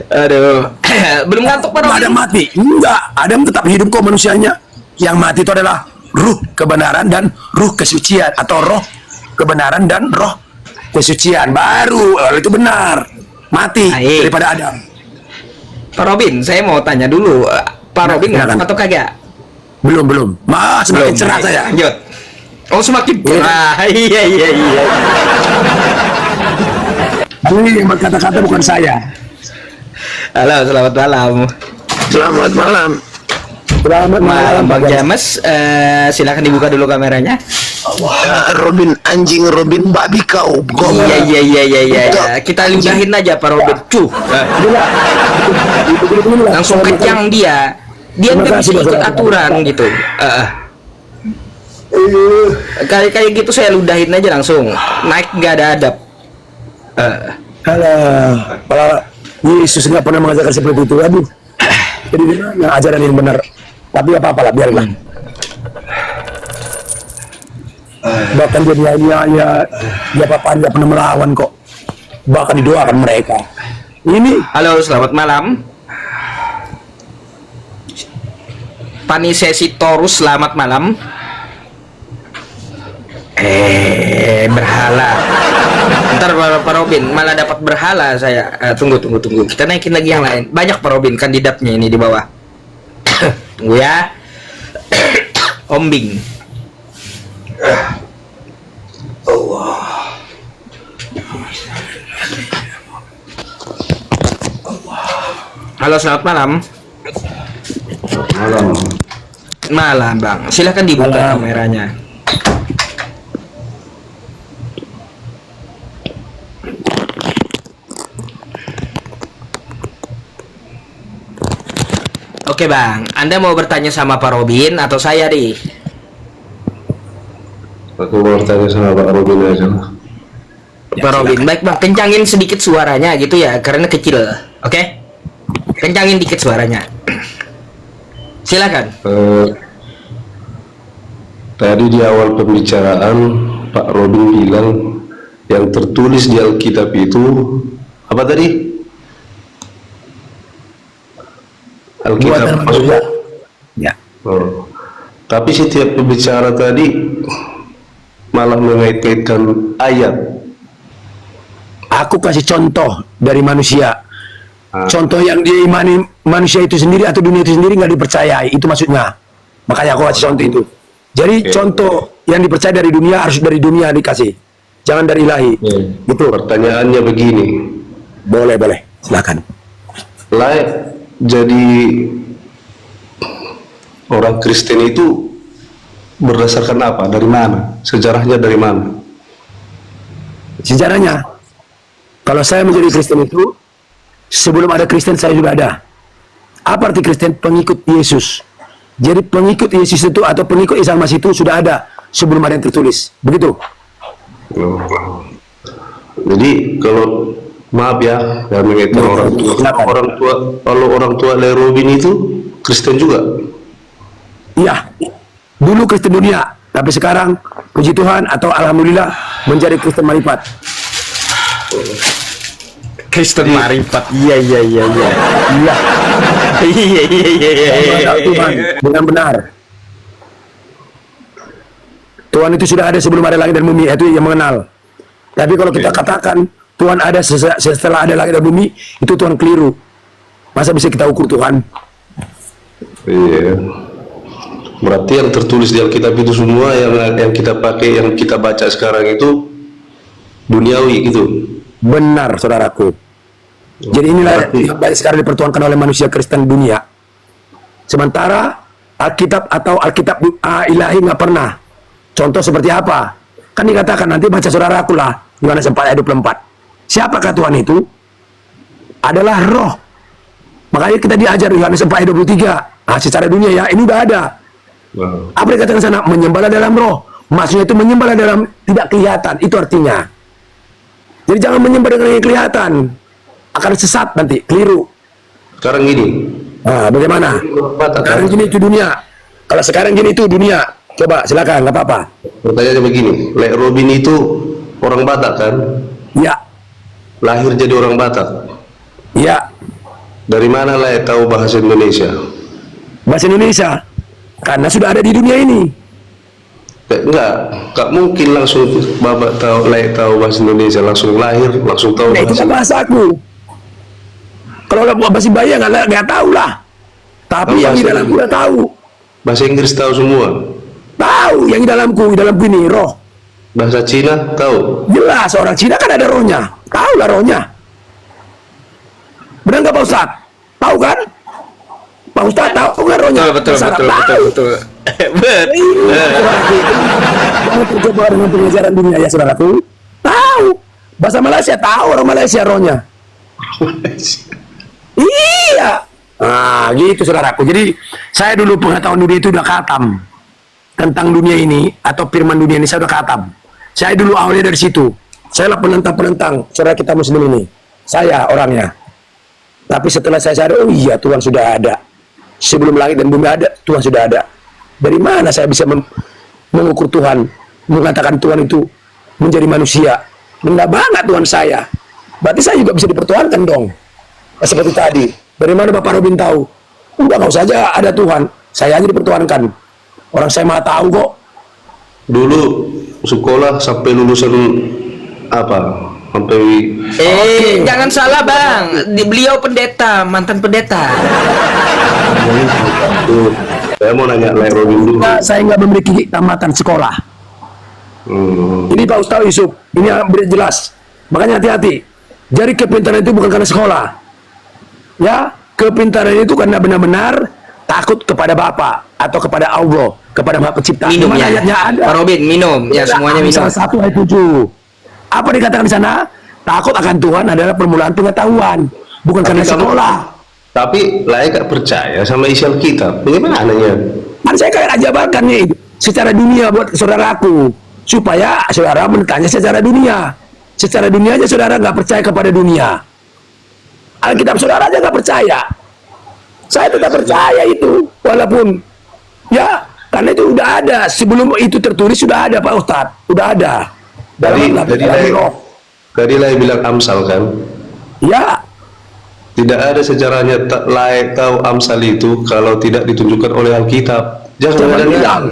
Aduh, belum ngantuk Pak Robin. Adam mati. Enggak, Adam tetap hidup kok manusianya. Yang mati itu adalah ruh kebenaran dan ruh kesucian, atau roh kebenaran dan roh kesucian. Baru itu benar. Mati Baik. daripada Adam. Pak Robin, saya mau tanya dulu, Pak Robin silakan. ngantuk atau kagak? Belum. Semakin cerah Baik. saya. Lanjut. Oh, semakin cerah. Iya. Ini yang berkata-kata bukan saya. Halo, selamat malam. Selamat malam. Selamat Malam Bang James, silakan dibuka dulu kameranya. Wah, Robin anjing, Robin babi kau. Iya. Kita ludahin aja Pak Robin. Langsung kencang dia. Dia nggak bisa ikut aturan gitu. Kayak gitu saya ludahin aja langsung. Naik nggak ada adab. Kalau Yesus nggak pernah mengajarkan seperti itu. Aduh. Jadi gimana ajaran yang benar? Tapi apa-apalah, biarlah. Bahkan dia papaan nggak pernah melawan kok. Bahkan didoakan mereka. Ini Halo, selamat malam. Pani Sesi Torus, selamat malam. Berhala. Ntar Pak Robin malah dapat berhala saya. Tunggu. Kita naikin lagi yang lain. Banyak Pak Robin kandidatnya ini di bawah. Tunggu ya. Ombing. Halo, selamat malam. Malam, Bang. Silahkan dibuka kameranya. Oke, Bang. Anda mau bertanya sama Pak Robin atau saya, Di? Aku mau bertanya sama Pak Robin aja lah. Pak Robin, baik Bang. Kencangin sedikit suaranya gitu ya, karena kecil. Oke? Kencangin dikit suaranya. Silakan. Tadi di awal pembicaraan Pak Robin bilang yang tertulis di Alkitab itu apa tadi? Alkitab buatan manusia. Ya. Oh. Tapi setiap pembicara tadi malah mengait-kaitkan ayat. Aku kasih contoh dari manusia. Contoh yang dia imani manusia itu sendiri atau dunia itu sendiri nggak dipercayai, itu maksudnya. Makanya aku kasih contoh itu. Jadi contoh yang dipercaya dari dunia harus dari dunia dikasih, jangan dari ilahi. Gitu. Pertanyaannya begini. Boleh, silakan. Jadi orang Kristen itu berdasarkan apa? Dari mana? Sejarahnya dari mana? Sejarahnya, kalau saya menjadi Kristen itu, sebelum ada Kristen saya sudah ada. Apa arti Kristen? Pengikut Yesus. Jadi pengikut Yesus itu atau pengikut Isa Masih itu sudah ada sebelum ada yang tertulis. Begitu. Jadi kalau maaf ya, yang mengaitkan kalau orang tua Robin itu Kristen juga. Iya. Dulu Kristen dunia, Tapi sekarang puji Tuhan atau alhamdulillah menjadi Kristen Marifat. Kristen Marifat. Iya. Iya. Iya. Tuhan dengan benar. Tuhan itu sudah ada sebelum ada langit dan bumi, itu yang mengenal. Tapi kalau kita katakan Tuhan ada setelah ada langit dan bumi, itu Tuhan keliru. Masa bisa kita ukur Tuhan? Iya. Berarti yang tertulis di Alkitab itu semua yang kita pakai, yang kita baca sekarang itu duniawi gitu. Benar, saudaraku. Jadi inilah yang baik sekarang dipertuangkan oleh manusia Kristen dunia. Sementara Alkitab atau Alkitab ilahi nggak pernah. Contoh seperti apa? Kan dikatakan, nanti baca saudaraku lah, Yohanes 4 ayat 24. Siapakah Tuhan itu? Adalah roh. Makanya kita diajar Yohanes 4 ayat 23. Secara dunia ya, ini udah ada. Wow. Apa dikatakan sana? Menyembahlah dalam roh. Maksudnya itu menyembahlah dalam tidak kelihatan. Itu artinya. Jadi jangan menyembah dengan yang kelihatan. Akan sesat nanti, keliru. Sekarang gini, Bagaimana? Sekarang gini itu dunia. Kalau sekarang gini itu dunia. Coba silakan, nggak apa-apa. pertanyaannya begini, Lek Robin itu orang Batak kan? Ya, Lahir jadi orang Batak. ya. Dari mana Lek tahu bahasa Indonesia? Bahasa Indonesia. Karena sudah ada di dunia ini. Enggak mungkin langsung Bapak tahu, Lek tahu bahasa Indonesia, langsung lahir, langsung tahu Nah, itu kan bahasa aku. Kalau bahasa bayi nggak tahu lah. Tapi yang di bahasa dalamku udah tahu. Bahasa Inggris tahu semua. Tahu yang di dalamku ini roh. Bahasa Cina tahu. Jelas orang Cina kan ada rohnya. Tahu lah rohnya. Benar nggak Pak Ustaz? Tahu kan? Pak Ustaz tahu kan rohnya? Betul. Jangan tercoba dengan pengajaran dunia ya saudaraku. Tahu. Bahasa Malaysia tahu orang Malaysia rohnya. Iya. Gitu saudaraku. Jadi saya dulu pengetahuan dunia itu udah khatam. Tentang dunia ini atau firman dunia ini saya udah khatam. Saya dulu awalnya dari situ. Saya lah penentang saudara kita muslim ini. Saya orangnya. Tapi setelah saya sadar, oh iya Tuhan sudah ada. Sebelum langit dan bumi ada, Tuhan sudah ada. Dari mana saya bisa mengukur Tuhan, mengatakan Tuhan itu menjadi manusia? Rendah banget Tuhan saya. Berarti saya juga bisa dipertuhankan dong. Seperti tadi. Dari mana Bapak Robin tahu? Udah nggak usah aja ada Tuhan. Saya aja dipertuhankan. Orang saya mah tahu kok. Dulu sekolah sampai lulusan apa? Sampai Jangan salah Bang. Beliau pendeta, mantan pendeta. tuh. Saya mau nanya Lek Robin dulu. Saya nggak memiliki tamatan sekolah. Ini Pak Ustaz Yusuf. Ini yang jelas. Makanya hati-hati. Jadi kepintaran itu bukan karena sekolah. Ya, kepintaran itu karena benar-benar takut kepada Bapa atau kepada Allah, kepada Maha Pencipta. Minum Di mana ya. ayatnya ada? Pak Robin minum. Ya semuanya minum. Salah satu ayat 7. Apa dikatakan di sana? Takut akan Tuhan adalah permulaan pengetahuan, bukan karena sekolah. Tapi Lek gak percaya sama isi Alkitab. Bagaimana ya? Kan saya kayak ajabakan nih secara dunia buat saudaraku supaya saudara bertanya secara dunia. Secara dunia aja saudara nggak percaya kepada dunia. Alkitab saudara aja nggak percaya. Saya tetap percaya itu, walaupun ya karena itu udah ada sebelum itu tertulis sudah ada Pak Ustadz, udah ada. Tadi Lek bilang Amsal kan? Ya, Tidak ada sejarahnya Lek tahu Amsal itu kalau tidak ditunjukkan oleh Alkitab. jangan bilang.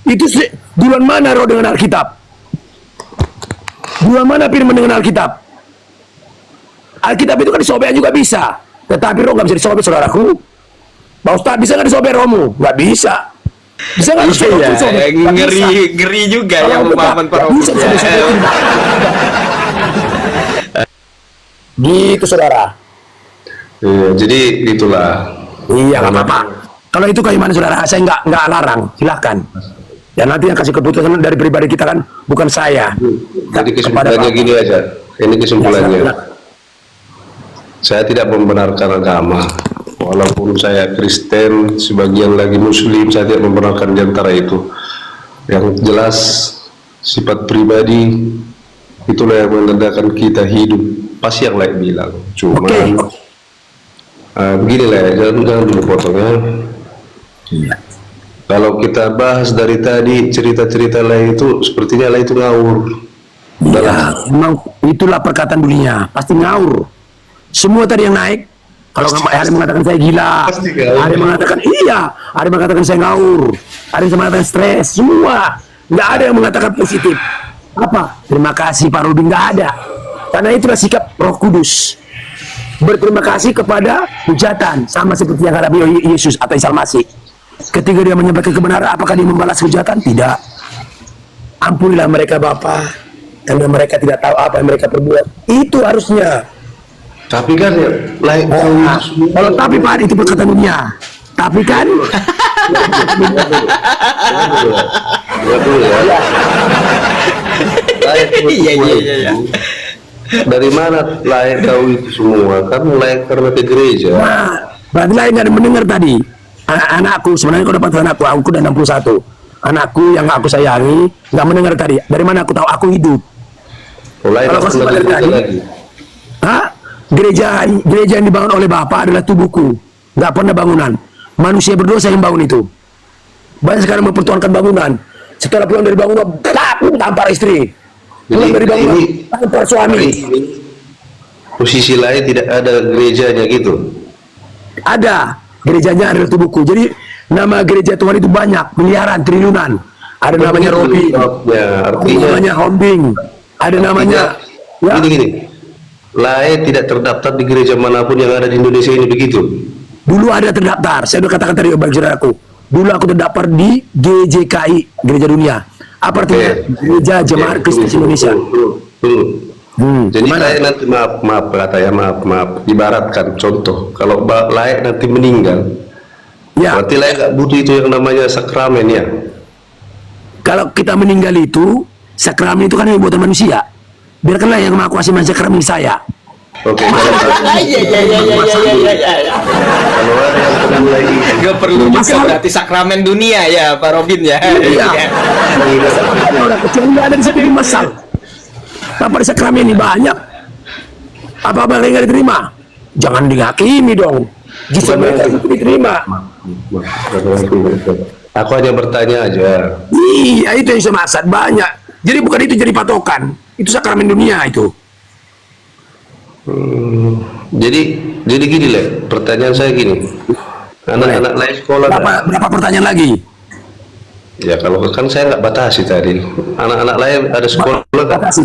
Itu bulan mana roh dengan Alkitab? Bulan mana firman dengan Alkitab? Alkitab itu kan disobek juga bisa, tetapi roh nggak bisa disobek saudaraku. Pak Ustadz bisa nggak disobek rohmu? Nggak bisa. Bisa nggak disobek? Iya, Nggak bisa. ngeri juga Kalau yang betul, pemahaman Pak nggak Robin. bisa disobek. Gitu saudara. Iya, jadi itulah. Iya nggak apa-apa. Kalau itu kayak mana saudara? Saya nggak larang. Silakan. Dan nanti yang kasih keputusan dari pribadi kita kan bukan saya. Jadi kesimpulannya gini aja. Ini kesimpulannya. Saya tidak membenarkan agama. Walaupun saya Kristen, sebagian lagi Muslim, saya tidak membenarkan di antara itu. Yang jelas sifat pribadi itulah yang menandakan kita hidup. Pasti yang lain bilang. Cuma begini lah, jangan dulu potongnya. Kalau kita bahas dari tadi cerita-cerita lain itu sepertinya lain itu ngawur. Ya, memang itulah perkataan dunia, pasti ngawur. Semua tadi yang naik, kalau ada yang mengatakan saya gila, Pasti ngawur. ada yang mengatakan iya, ada yang mengatakan saya ngawur, ada yang mengatakan stres, semua. Nggak ada yang mengatakan positif. Apa? Terima kasih Pak Rudi, nggak ada. Karena itulah sikap Roh Kudus. Berterima kasih kepada hujatan, sama seperti yang ada Yesus atau Isa Masih. Ketika dia menyampaikan kebenaran, apakah dia membalas hujatan? Tidak. Ampunilah mereka Bapa, karena mereka tidak tahu apa yang mereka perbuat. Itu harusnya. Tapi kan ya, lain Nah, kalau tapi Pak, itu perkataan dunia. Tapi kan, Buat dulu ya. Lain Iya. Dari mana lain tahu itu semua? Kan lain karena ke gereja. nah, berarti lain nggak ada mendengar tadi. Anakku, sebenarnya kau dapat anakku udah 61. Anakku yang aku sayangi, nggak mendengar tadi. Dari mana aku tahu aku hidup? Lain Kalau kau pernah sadar gereja tadi, lagi. Hah? Gereja yang dibangun oleh Bapa adalah tubuhku, nggak pernah bangunan. Manusia berdosa yang bangun itu. Banyak sekarang mempertuhankan bangunan. Setelah pulang dari bangunan, tampar istri. Pulang dari bangunan, tampar suami. Posisi lain tidak ada gerejanya gitu. Ada, gerejanya adalah tubuhku. Jadi nama gereja Tuhan itu banyak, miliaran, triliunan. Ada namanya Robi, Ya, ada artinya namanya Hombing, ada namanya ya. gini. Lain tidak terdaftar di gereja manapun yang ada di Indonesia ini begitu. Dulu ada terdaftar, saya udah katakan tadi bagi saudaraku. Dulu aku terdaftar di GJKI, Gereja Dunia. Apa artinya? Oke. Gereja Jemaat Kristus Indonesia. Tunggu. Jadi gimana? lain nanti maaf kata ya maaf. Ibaratkan contoh, kalau lain nanti meninggal, Ya, berarti lain nggak butuh itu yang namanya sakramen ya. kalau kita meninggal itu, sakramen itu kan yang buatan manusia. Biarkanlah yang Maha Kuasa mensakramen saya. Oke, kalau kalau ada yang pernah lagi Gak perlu juga berarti sakramen dunia ya Pak Robin ya. Iya. Ada orang kecuali nggak ada di sini masal. Tanpa di sakramen ini banyak. Apa-apa yang nggak diterima, jangan dihakimi dong. Justru mereka itu diterima. Aku hanya bertanya aja. Iya, itu yang saya maksud banyak. Jadi bukan itu jadi patokan. Itu sakramen dunia itu. Jadi gini lah, pertanyaan saya gini. Anak-anak lain sekolah Berapa pertanyaan lagi? ya kalau kan saya nggak batasi tadi. Anak-anak lain ada sekolah nggak? Batasi.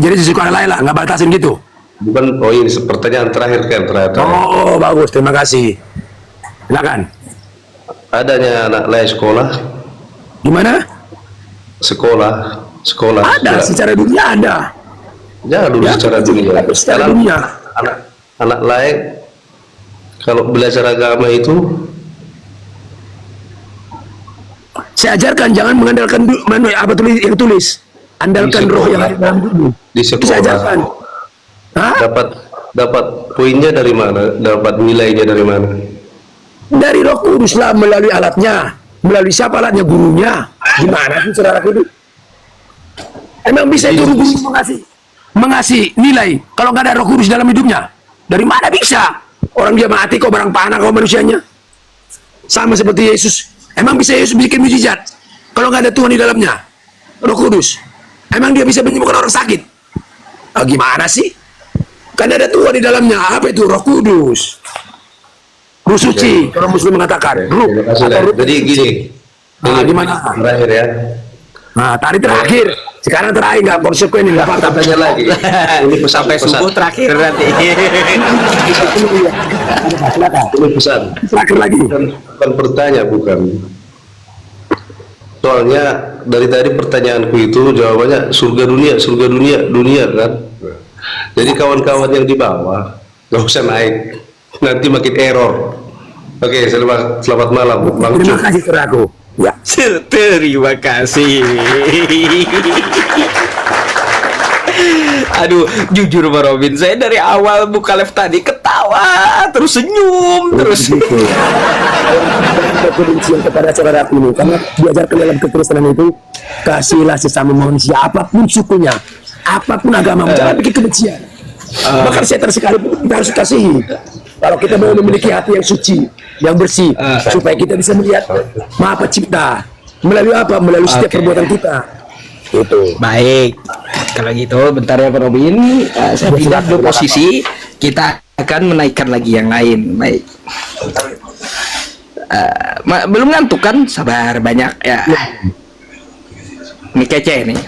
Jadi di sekolah lain lah, nggak batasin gitu. Bukan, oh ini pertanyaan terakhir kan, terakhir. Oh, bagus, terima kasih. Silakan. Adanya anak lain sekolah, Gimana? sekolah. Ada, secara dunia ada. Ya dulu Ya, secara dunia. secara Sekarang dunia. anak lain kalau belajar agama itu Saya ajarkan jangan mengandalkan apa yang tulis. Andalkan Di roh sekolah. yang ada dalam tubuh. Di Itu saya sekolah. ajarkan. Hah? dapat poinnya dari mana? Dapat nilainya dari mana? Dari Roh Kudus lah, melalui alatnya. Melalui siapa alatnya? Gurunya. Gimana sih saudara itu? Emang bisa itu guru mengasih nilai kalau nggak ada Roh Kudus dalam hidupnya? Dari mana bisa? Orang dia mati kok barang panah kok manusianya. Sama seperti Yesus. Emang bisa Yesus bikin mujizat kalau nggak ada Tuhan di dalamnya? Roh Kudus. Emang dia bisa menyembuhkan orang sakit? Ah, gimana sih? Kan ada Tuhan di dalamnya. Apa itu? Roh Kudus. Ruh suci, orang Muslim mengatakan. Ruh. Terima kasih, Atau Lai. ruh Jadi gini. Nah, gimana? Terakhir ya. Nah, tadi terakhir. Sekarang terakhir nggak konsekuen, nggak apa-apa. Tanya lagi. Ini pesan, Sampai subuh terakhir nanti. Silakan. Ini pesan. Terakhir lagi. Bukan bertanya, bukan. Soalnya dari tadi pertanyaanku itu jawabannya surga dunia kan. Jadi kawan-kawan yang di bawah nggak usah naik, nanti makin error. Oke, selamat malam, Bang Terima Cuk. kasih saudaraku. Ya. Terima kasih. Aduh, jujur Pak Robin, saya dari awal buka live tadi ketawa, terus senyum, terus. Ada kebencian kepada saudaraku ini, karena diajarkan dalam kekristenan itu kasihlah sesama manusia apapun sukunya, apapun agama, jangan bikin kebencian. Bahkan setan sekalipun kita harus kasihi. Kalau kita mau memiliki hati yang suci, yang bersih, supaya kita bisa melihat Maha Pencipta melalui apa? Melalui setiap perbuatan kita. Itu. Baik, kalau gitu bentar ya Pak Robin, saya pindah dulu posisi, kita akan menaikkan lagi yang lain. Baik. Belum ngantuk kan? Sabar banyak ya. Ini kece nih.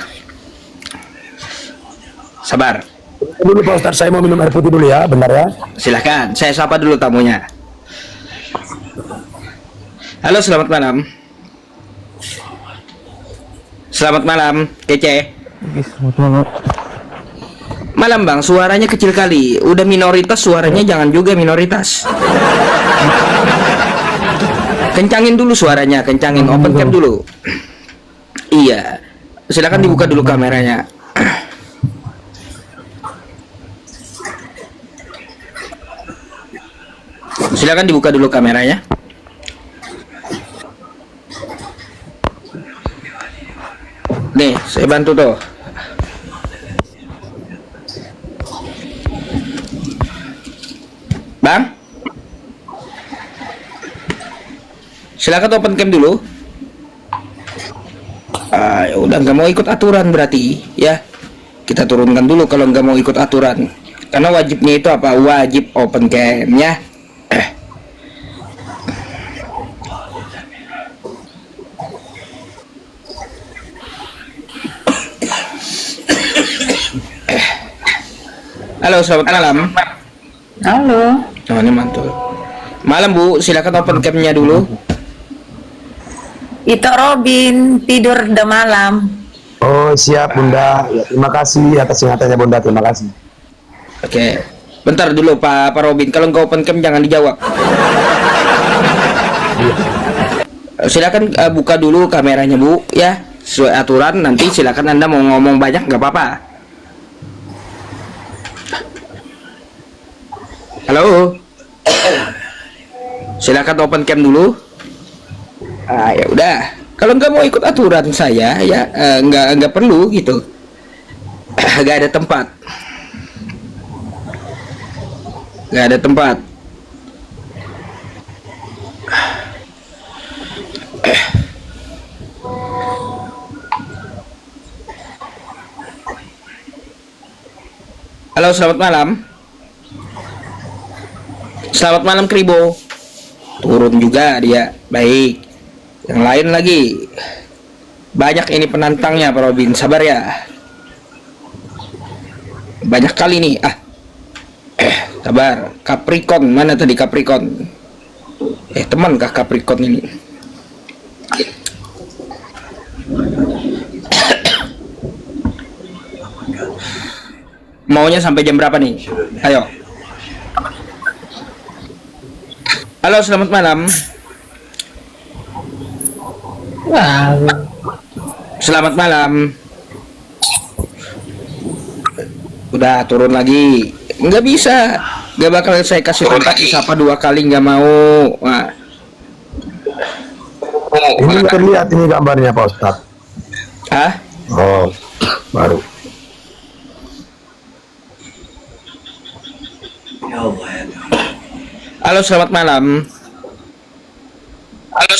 Sabar. Dulu Pak Ustadz, saya mau minum air putih dulu ya, benar ya? Silakan, saya sapa dulu tamunya. Halo, selamat malam. Selamat malam, kece. Selamat malam. Malam bang, suaranya kecil kali. Udah minoritas, suaranya jangan juga minoritas. Kencangin dulu suaranya, kencangin. Open cam dulu. Iya, silakan dibuka dulu kameranya. Silakan dibuka dulu kameranya. Nih, saya bantu tuh. Bang, silakan open cam dulu. Ya udah nggak mau ikut aturan berarti ya. Kita turunkan dulu kalau nggak mau ikut aturan. Karena wajibnya itu apa? Wajib open cam ya. Halo, selamat malam. Halo. Oh, ini mantul. Malam Bu, silakan open cam-nya dulu. Itu Robin tidur udah malam. Oh siap Bunda, ya, terima kasih atas ingatannya Bunda, terima kasih. Oke, bentar dulu Pak Robin. Kalau nggak open cam jangan dijawab. Silakan buka dulu kameranya Bu, ya. Sesuai aturan. Nanti silakan Anda mau ngomong banyak nggak apa-apa. Halo. Silakan open cam dulu. Ya udah. Kalau nggak mau ikut aturan saya, ya nggak perlu gitu. Nggak ada tempat. Nggak ada tempat. Halo, selamat malam. Selamat malam Kribo. Turun juga dia. Baik. Yang lain lagi. Banyak ini penantangnya Pak Robin. Sabar ya. Banyak kali nih. Sabar. Capricorn. Mana tadi Capricorn? Temankah Capricorn ini? Maunya sampai jam berapa nih? Ayo. Halo, selamat malam. Selamat malam. Udah turun lagi. Nggak bisa. Nggak bakal saya kasih kontak siapa 2 kali nggak mau. Wah. Ini terlihat ini gambarnya Pak Ustadz. Hah? Oh, baru. Halo, selamat malam. Halo,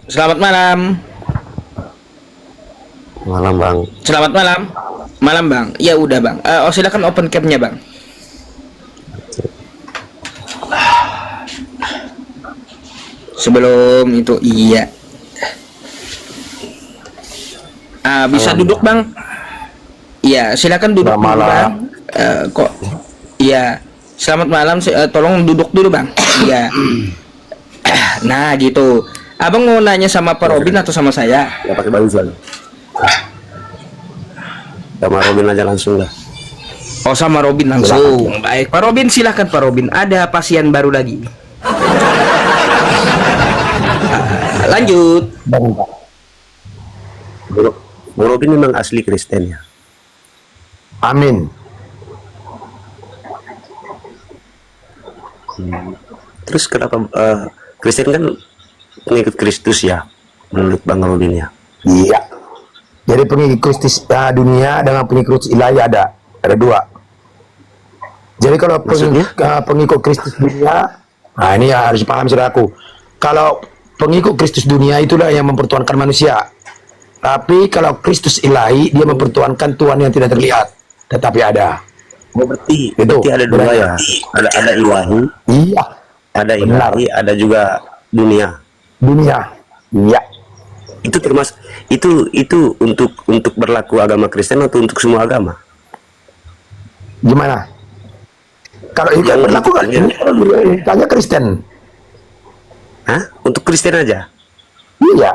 selamat malam. Malam Bang. Selamat malam. Malam Bang. Ya udah Bang. Silakan open cam-nya Bang. Sebelum itu iya. Bisa duduk Bang. Iya, silakan duduk dulu, Bang. Kok iya. Selamat malam, tolong duduk dulu Bang. Iya. Nah gitu. Abang mau nanya sama Pak Robin atau sama saya? Ya pakai baju lagi. Sama Robin aja langsung lah. Oh, sama Robin langsung. Baik, Pak Robin silakan Pak Robin. Ada pasien baru lagi. Lanjut. Bu Robin memang asli Kristen ya. Amin. Terus kenapa Kristen kan pengikut Kristus ya, menurut Bang Robin ya? Iya. Jadi pengikut Kristus dunia dengan pengikut ilahi ada 2. Jadi kalau pengikut Kristus dunia Nah, ini ya harus paham saudaraku. Kalau pengikut Kristus dunia itulah yang mempertuhankan manusia. Tapi kalau Kristus ilahi, dia mempertuhankan Tuhan yang tidak terlihat, tetapi ada. Oh, berarti Itu, ada dua ya. Ada ilahi, Iya, ada benar. ilahi, ada juga dunia. Dunia. Iya. Itu termasuk itu untuk berlaku agama Kristen atau untuk semua agama? Gimana? Kalau itu Yang berlaku kan, tanya Kristen. Hah? Untuk Kristen aja? Iya.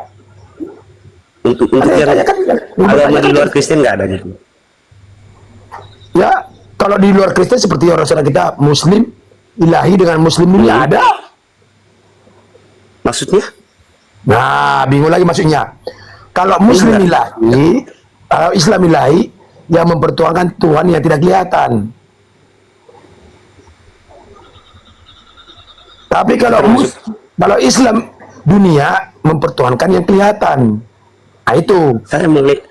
Untuk Ada yang yang tanya kan, agama tanya di kan. luar Kristen nggak ada gitu? Ya, kalau di luar Kristen seperti orang saudara kita Muslim, ilahi dengan Muslim dunia ada. Maksudnya? Nah, bingung lagi maksudnya. Kalau Muslim ilahi, kalau Islam ilahi, yang mempertuangkan Tuhan yang tidak kelihatan. Tapi kalau Islam dunia mempertuhankan yang kelihatan. Nah, itu. Saya melihat,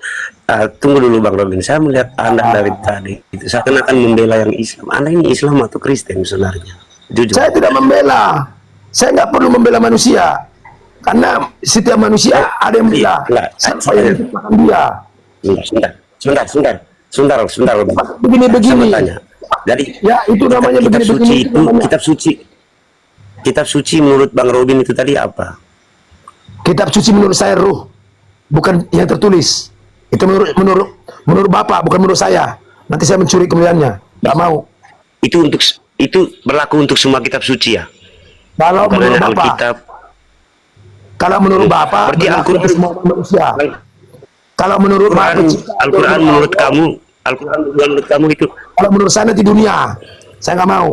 tunggu dulu Bang Robin, saya melihat Anda dari tadi, itu saya akan membela yang Islam. Anda ini Islam atau Kristen sebenarnya? Jujur. Saya tidak membela. Saya nggak perlu membela manusia. Karena setiap manusia ada yang membela. Enggak, Siapa yang menciptakan dia? Sebentar. Begini-begini. Saya mau tanya. Jadi, Ya, itu namanya kitab begini-begini. suci Itu itu, namanya. kitab suci menurut Bang Robin itu tadi apa? Kitab suci menurut saya ruh, bukan yang tertulis. Itu menurut Bapak, bukan menurut saya. Nanti saya mencuri kemuliaannya. Nggak mau. Itu berlaku untuk semua kitab suci ya? Kalau Bukan menurut hanya Bapak, Alkitab. kalau menurut Bapak, Berarti berlaku Al-Quran- untuk semua manusia. Kalau menurut Bapak, Al-Quran menurut kamu itu, kalau menurut saya nanti dunia, saya nggak mau.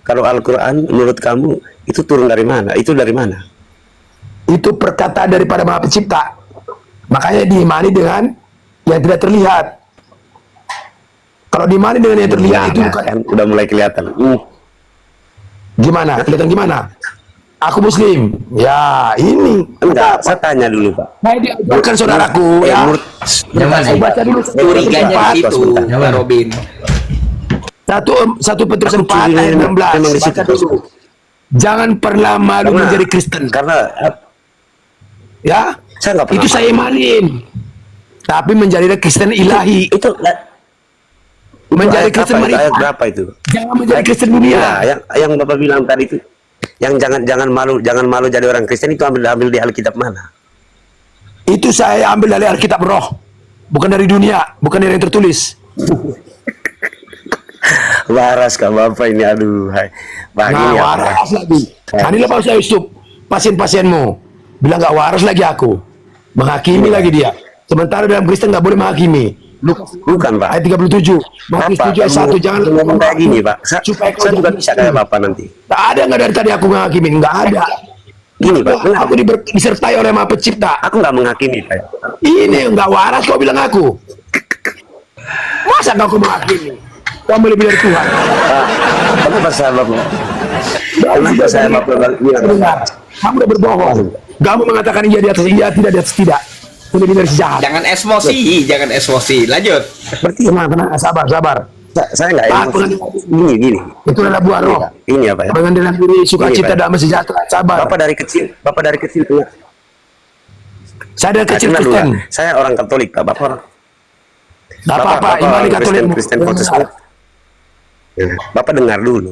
kalau Al-Quran menurut kamu itu turun dari mana? Itu dari mana? Itu perkataan daripada Maha Pencipta. Makanya diimani dengan yang tidak terlihat. Kalau diimani dengan yang terlihat itu bukan. Kan udah mulai kelihatan. Gimana? Kelihatan gimana? Aku Muslim. Ya, ini. Enggak, saya tanya dulu Pak. Nah, ini bukan saudaraku ya. Menurut Jangan Saya baca dulu curiganya Empat. di situ, Bang Robin. Satu Petrus Aku 4 ayat curiga 16. memang di situ. Baca dulu. Jangan pernah malu menjadi Kristen. Karena Ya, saya nggak pernah. itu saya imanin. Tapi menjadi Kristen ilahi. Itu Menjadi ayat Kristen apa, itu? Ayat maritan. berapa itu? Jangan menjadi Kristen dunia. Ya, yang Bapak bilang tadi itu, yang jangan malu jadi orang Kristen itu ambil di Alkitab mana? Itu saya ambil dari Alkitab roh. Bukan dari dunia, bukan dari yang tertulis. Waras Kak Bapak ini, aduh, hai. Nah, Begini ya, Pak. waras lagi. Nah, inilah Pak Ustaz Yusuf, pasien-pasienmu. Bilang nggak waras lagi aku. Menghakimi lagi dia. Sementara dalam Kristen nggak boleh menghakimi. Lukas Bukan Pak. ayat 37. Matius Bapak 7 ayat 1. Jangan ngomong kayak gini Pak. Supaya kau Saya juga jangan bisa kayak Bapak nanti. nggak ada nggak dari tadi aku menghakimi. Nggak ada. Gini Pak, Aku disertai oleh Maha Pencipta. aku nggak menghakimi Pak. Ini nggak waras kau bilang aku. Masa kau menghakimi? Kamu lebih dari Tuhan. Kenapa saya Bapak? Dan Kenapa saya Bapak bilang? Benar. Kamu udah berbohong. Kamu mengatakan iya di atas iya, tidak di atas tidak. Lebih dari sejahat. Jangan emosi. Lanjut. Berarti Tenang, sabar. saya nggak Pak, emosi. Gini. Itu adalah buah roh. Ini apa ya? Pengadilan diri, sukacita, Ini, Pak. damai sejahtera. Sabar. Bapak dari kecil punya. Saya dari kecil Kenal dulu, Kristen. Pak. Saya orang Katolik Pak. Bapak orang. Gak apa-apa, Bapak imani orang Katolik. Kristen Protestan. Ya, Bapak dengar dulu.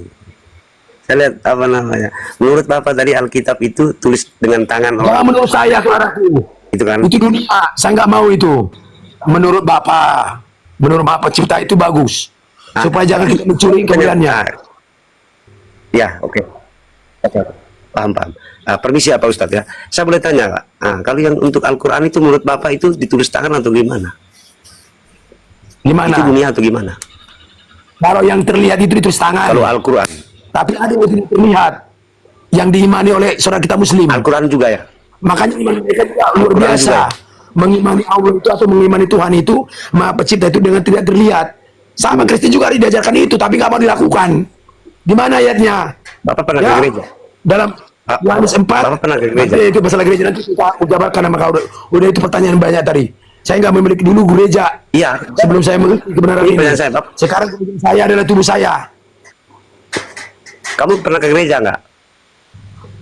Saya lihat apa namanya. Menurut Bapak tadi Alkitab itu tulis dengan tangan Jangan orang. menurut saya, saudaraku. Itu kan. Itu dunia. Saya nggak mau itu. Menurut Bapak, menurut Maha Pencipta itu bagus. Supaya jangan kita mencuri kemuliaannya. Ya, oke. Paham. Permisi ya Pak Ustadz ya. Saya boleh tanya Pak. Kalau yang untuk Al-Quran itu menurut Bapak itu ditulis tangan atau gimana? Gimana? Itu dunia atau gimana? Kalau yang terlihat itu ditulis tangan. Kalau Al-Quran. Tapi ada yang tidak terlihat. Yang diimani oleh saudara kita Muslim. Al-Quran juga ya? Makanya iman mereka juga luar Al-Quran biasa. juga. Mengimani Allah itu atau mengimani Tuhan itu, Maha Pencipta itu dengan tidak terlihat. Sama Kristen juga diajarkan itu, tapi nggak mau dilakukan. Di mana ayatnya? Bapak pernah ke gereja? Dalam Yohanes 4. Bapak pernah ke gereja? Nanti itu masalah gereja nanti kita ujabarkan sama kau. Udah itu pertanyaan banyak tadi. Saya nggak memiliki dulu gereja. Iya. Sebelum saya mengerti kebenaran Ini ini. pertanyaan saya, Bapak. Sekarang saya adalah tubuh saya. Kamu pernah ke gereja nggak?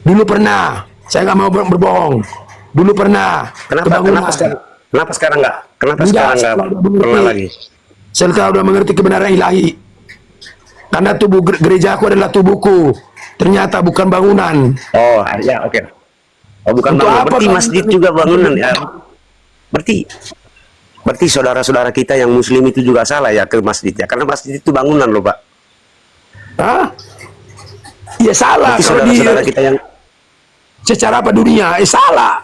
Dulu pernah. Saya nggak mau berbohong. Dulu pernah. Kenapa sekarang? Kenapa sekarang nggak? Kenapa Enggak, sekarang nggak setelah udah mengerti. pernah lagi? Setelah udah mengerti kebenaran ilahi. Karena tubuh gereja aku adalah tubuhku. Ternyata bukan bangunan. Oh, ya, oke. Oh, bukan Untuk bangunan. apa Berarti kamu- masjid juga bangunan ya. Berarti saudara-saudara kita yang muslim itu juga salah ya ke masjid ya. Karena masjid itu bangunan loh, Pak. Hah? Ya salah. Berarti Kalau saudara-saudara kita yang secara apa dunia? Salah.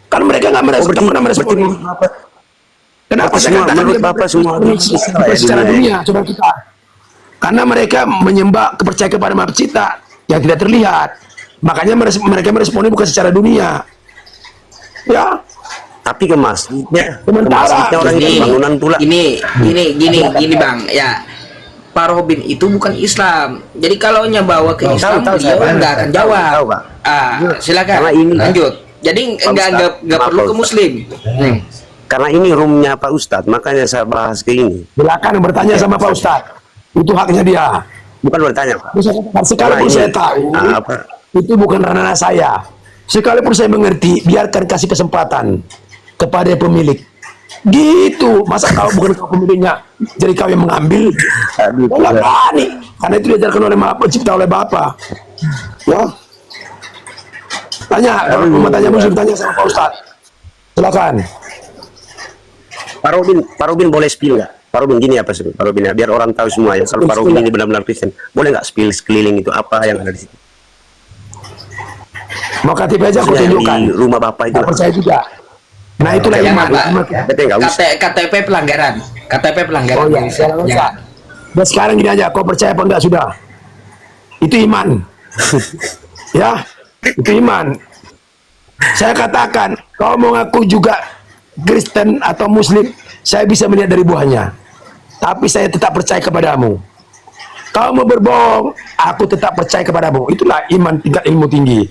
Kan mereka nggak merespon. berarti merespon. menurut Bapak, Kenapa berarti saya semua- katakan menurut dia Bapak semua merespon salah ya secara dunia dunia, coba kita. Karena mereka menyembah kepercayaan kepada Maha Pencipta yang tidak terlihat. Makanya mereka meresponnya bukan secara dunia. Ya, tapi ke masjidnya, Sementara- orang itu Ini, bangunan pula. gini bang, ya Pak Robin itu bukan Islam. Jadi kalau bawa ke Islam tahu, dia saya nggak akan jawab. tahu, Pak. Silakan Karena ini- lanjut. Jadi nggak Maaf, perlu Pak ke Ustadz. Muslim. Karena ini roomnya Pak Ustadz, makanya saya bahas ke ini. silakan bertanya sama Pak Ustadz. Itu haknya dia. Bukan bertanya, Pak. Sekalipun Karena saya ini- tahu apa? itu bukan ranah saya. Sekalipun saya mengerti, biarkan kasih kesempatan kepada pemilik. Gitu. Masa kau bukan kau pemiliknya, jadi kau yang mengambil? Aduh, Kau nggak berani. Karena itu diajarkan oleh Maha Pencipta, oleh Bapa. Ya. Tanya, kalau mau tanya muslim, tanya sama Pak Ustadz. Silakan. Pak Robin boleh spill nggak? Pak Robin gini apa sih? Pak Robin ya, biar orang tahu semua ya. Soal Pak Robin ini benar-benar Kristen. Boleh nggak spill sekeliling itu apa yang ada di situ? Mau KTP aja aku Maksudnya tunjukkan. di rumah Bapak itu. Nggak percaya juga. Nah itulah Ya, iman. Pak. Tapi nggak usah. KTP pelanggaran. KTP pelanggaran. Oh iya, sekarang Ya. usah. Dan sekarang gini aja, kau percaya apa enggak sudah? Itu iman. Ya, itu iman. Saya katakan, kau mau ngaku juga Kristen atau Muslim, saya bisa melihat dari buahnya. Tapi saya tetap percaya kepadamu. Kau mau berbohong, aku tetap percaya kepadamu. Itulah iman tingkat ilmu tinggi.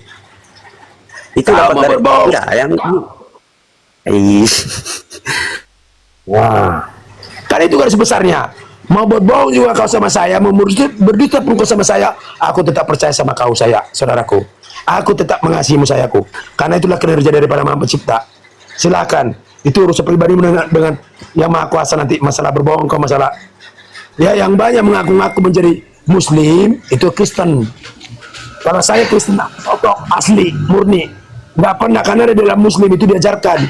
Itu Kalau dapat mau dari berbau. enggak yang Ih. Wah. Karena itu garis besarnya. Mau berbohong juga kau sama saya, mau berdusta pun kau sama saya, aku tetap percaya sama kau, saya, saudaraku. Aku tetap mengasihimu, sayaku. Karena itulah kinerja daripada Maha Pencipta. Silakan. Itu urusan pribadi dengan yang Maha Kuasa nanti. Masalah berbohong kau, masalah ya yang banyak mengaku-ngaku menjadi Muslim itu Kristen. Kalau saya Kristen totok asli murni, nggak pernah, karena di dalam Muslim itu diajarkan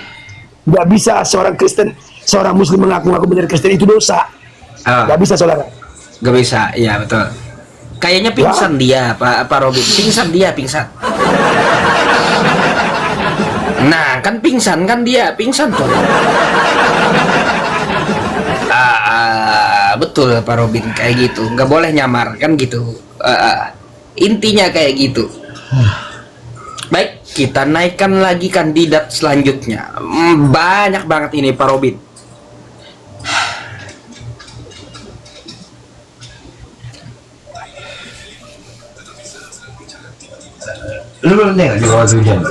nggak bisa seorang Kristen, seorang Muslim mengaku-ngaku menjadi Kristen, itu dosa. Nggak bisa, saudara. Gak bisa, ya betul. Kayaknya pingsan dia, Pak Robin. Pingsan dia, pingsan. Nah, kan pingsan kan dia, pingsan tuh. Betul Pak Robin, kayak gitu. Nggak boleh nyamar, kan gitu. Intinya kayak gitu. Baik, kita naikkan lagi kandidat selanjutnya. Banyak banget ini Pak Robin.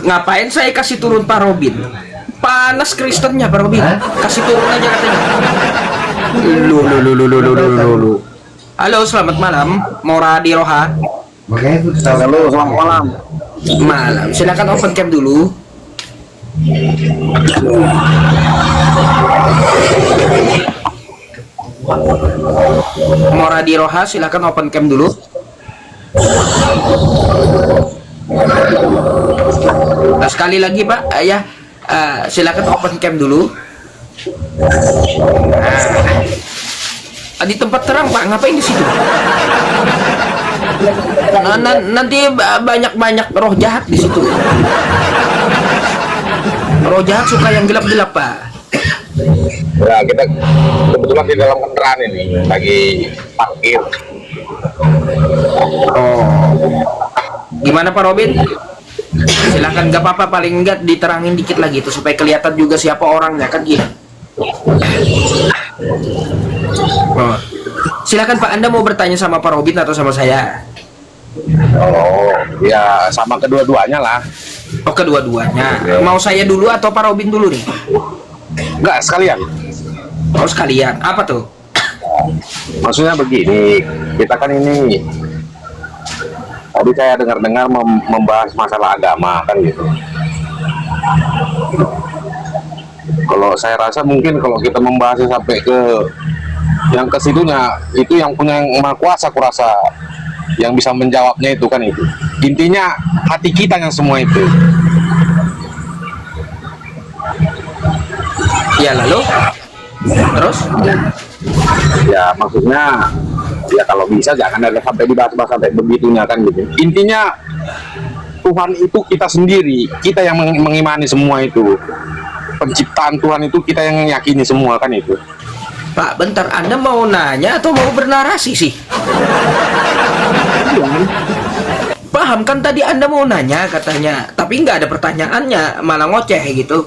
Ngapain saya kasih turun Pak Robin? Panas Kristennya Pak Robin. Kasih turun aja katanya. Lu. Halo, selamat malam. Mora di Roha. Halo, selamat malam. Malam. Silakan open cam dulu. Mora di Roha, silakan open cam dulu. Nah, sekali lagi Pak, silakan open cam dulu. Di tempat terang Pak, ngapain di situ? Nanti banyak roh jahat di situ. Roh jahat suka yang gelap-gelap Pak. Ya, kita kebetulan di dalam kendaraan ini lagi parkir. Gimana Pak Robin? Silakan, nggak apa-apa, paling enggak diterangin dikit lagi tuh supaya kelihatan juga siapa orangnya, kan gitu. Silakan Pak, Anda mau bertanya sama Pak Robin atau sama saya? Oh, ya sama kedua-duanya lah. Oh, kedua-duanya. Mau saya dulu atau Pak Robin dulu nih? Enggak, sekalian. Oh, sekalian. Apa tuh? Maksudnya begini, kita kan ini Tadi saya dengar-dengar membahas masalah agama kan gitu. Kalau saya rasa mungkin kalau kita membahasnya sampai ke yang ke situnya, itu yang punya yang maha kuasa, aku rasa yang bisa menjawabnya itu kan itu. Intinya hati kita yang semua itu. Ya lalu terus Ya maksudnya ya kalau bisa jangan ada sampai dibahas-bahas sampai begitunya kan gitu. Intinya Tuhan itu kita sendiri, kita yang mengimani semua itu. Penciptaan Tuhan itu kita yang yakini semua kan itu. Pak, bentar, Anda mau nanya atau mau bernarasi sih? Paham kan tadi Anda mau nanya katanya, tapi nggak ada pertanyaannya, malah ngoceh gitu.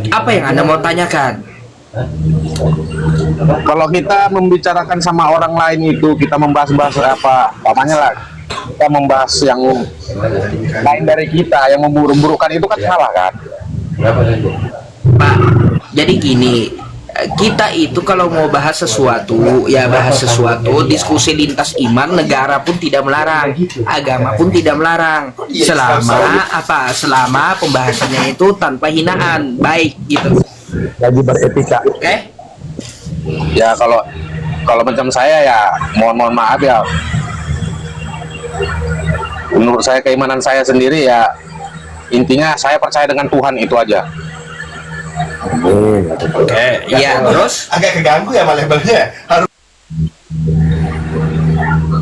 Apa yang Anda mau tanyakan? Kalau kita membicarakan sama orang lain itu, kita membahas-bahas apa, namanya lah, kita membahas yang lain dari kita, yang memburuk-burukan itu kan salah kan? Pak, jadi gini, kita itu kalau mau bahas sesuatu, ya bahas sesuatu, diskusi lintas iman, negara pun tidak melarang, agama pun tidak melarang, selama pembahasannya itu tanpa hinaan, baik gitu. Lagi beretika. Oke? Ya kalau macam saya ya mohon maaf ya. Menurut saya, keimanan saya sendiri ya, intinya saya percaya dengan Tuhan itu aja. Oke, iya terus? Agak keganggu ya labelnya.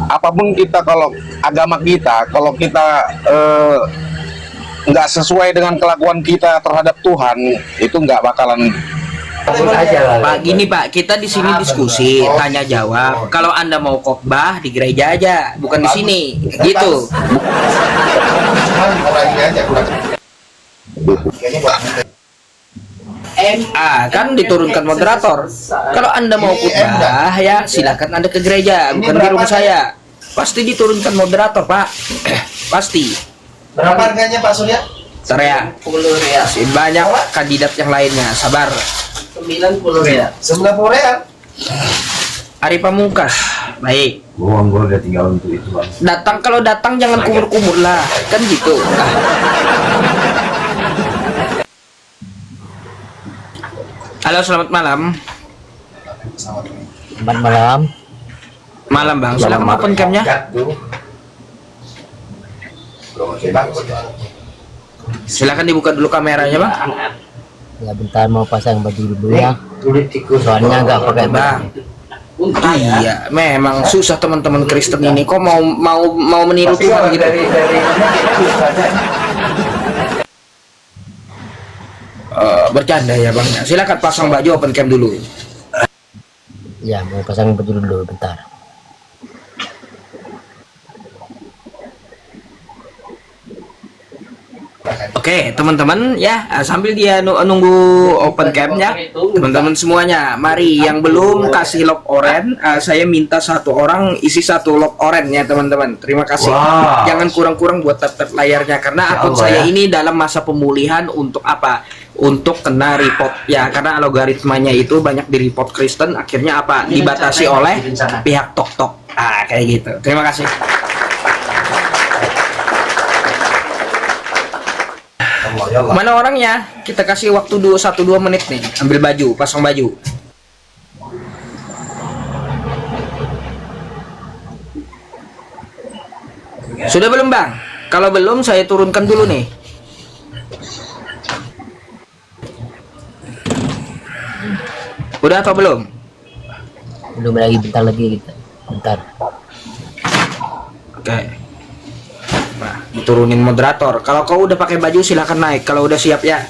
Apapun kita, kalau agama kita, kalau kita nggak sesuai dengan kelakuan kita terhadap Tuhan, itu nggak bakalan. Pak, gini Pak, kita di sini diskusi, tanya jawab. Kalau Anda mau khotbah di gereja aja, bukan di sini, gitu. Kan diturunkan moderator. Kalau Anda mau khotbah ya silakan Anda ke gereja, bukan di rumah saya. Pasti diturunkan moderator, Pak. Pasti. Berapa harganya Pak Surya? Surya. Masih banyak kandidat yang lainnya, sabar. 90 real. 90 real. Ari Pamungkas. Baik. Gua udah tinggal untuk itu, Bang. Kalau datang jangan kumur-kumur lah, kan gitu. Halo, selamat malam. Selamat malam. Malam Bang, silakan open cam-nya. Silakan dibuka dulu kameranya Bang. Ya bentar mau pasang baju dulu ya. Soalnya nggak pakai Bang. Iya, memang susah teman-teman Kristen ini. Kok mau meniru Tuhan gitu? Bercanda ya Bang. Silakan pasang baju open cam dulu. Ya mau pasang baju dulu bentar. Oke, teman-teman ya, sambil dia nunggu open cam-nya, teman-teman semuanya, mari yang belum kasih lock orange, saya minta satu orang isi satu lock orange ya teman-teman. Terima kasih. Wow. Jangan kurang-kurang buat tap layarnya karena akun saya ini dalam masa pemulihan untuk apa? Untuk kena report ya, karena algoritmanya itu banyak di report Kristen, akhirnya apa? Dibatasi oleh pihak TokTok. Kayak gitu. Terima kasih. Mana orangnya? Kita kasih waktu 1-2 menit nih. Ambil baju, pasang baju. Sudah belum Bang? Kalau belum saya turunkan dulu nih. Udah atau belum? Belum lagi, bentar lagi kita. Bentar. Oke. Nah, diturunin moderator. Kalau kau udah pakai baju silakan naik. Kalau udah siap ya.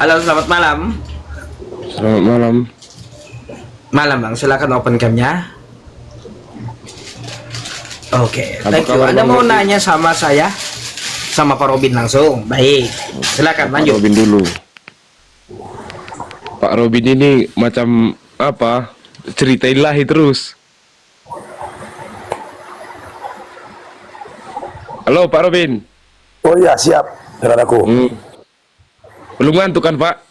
Halo, selamat malam. Selamat malam. Malam Bang, silakan open cam-nya. Oke, thank you. Anda mau nanya sama saya? Sama Pak Robin langsung. Baik, silakan lanjut. Pak Robin dulu. Pak Robin ini macam apa? Ceritain lahi terus. Halo Pak Robin. Oh iya, siap, saudaraku. Belum ngantuk kan Pak?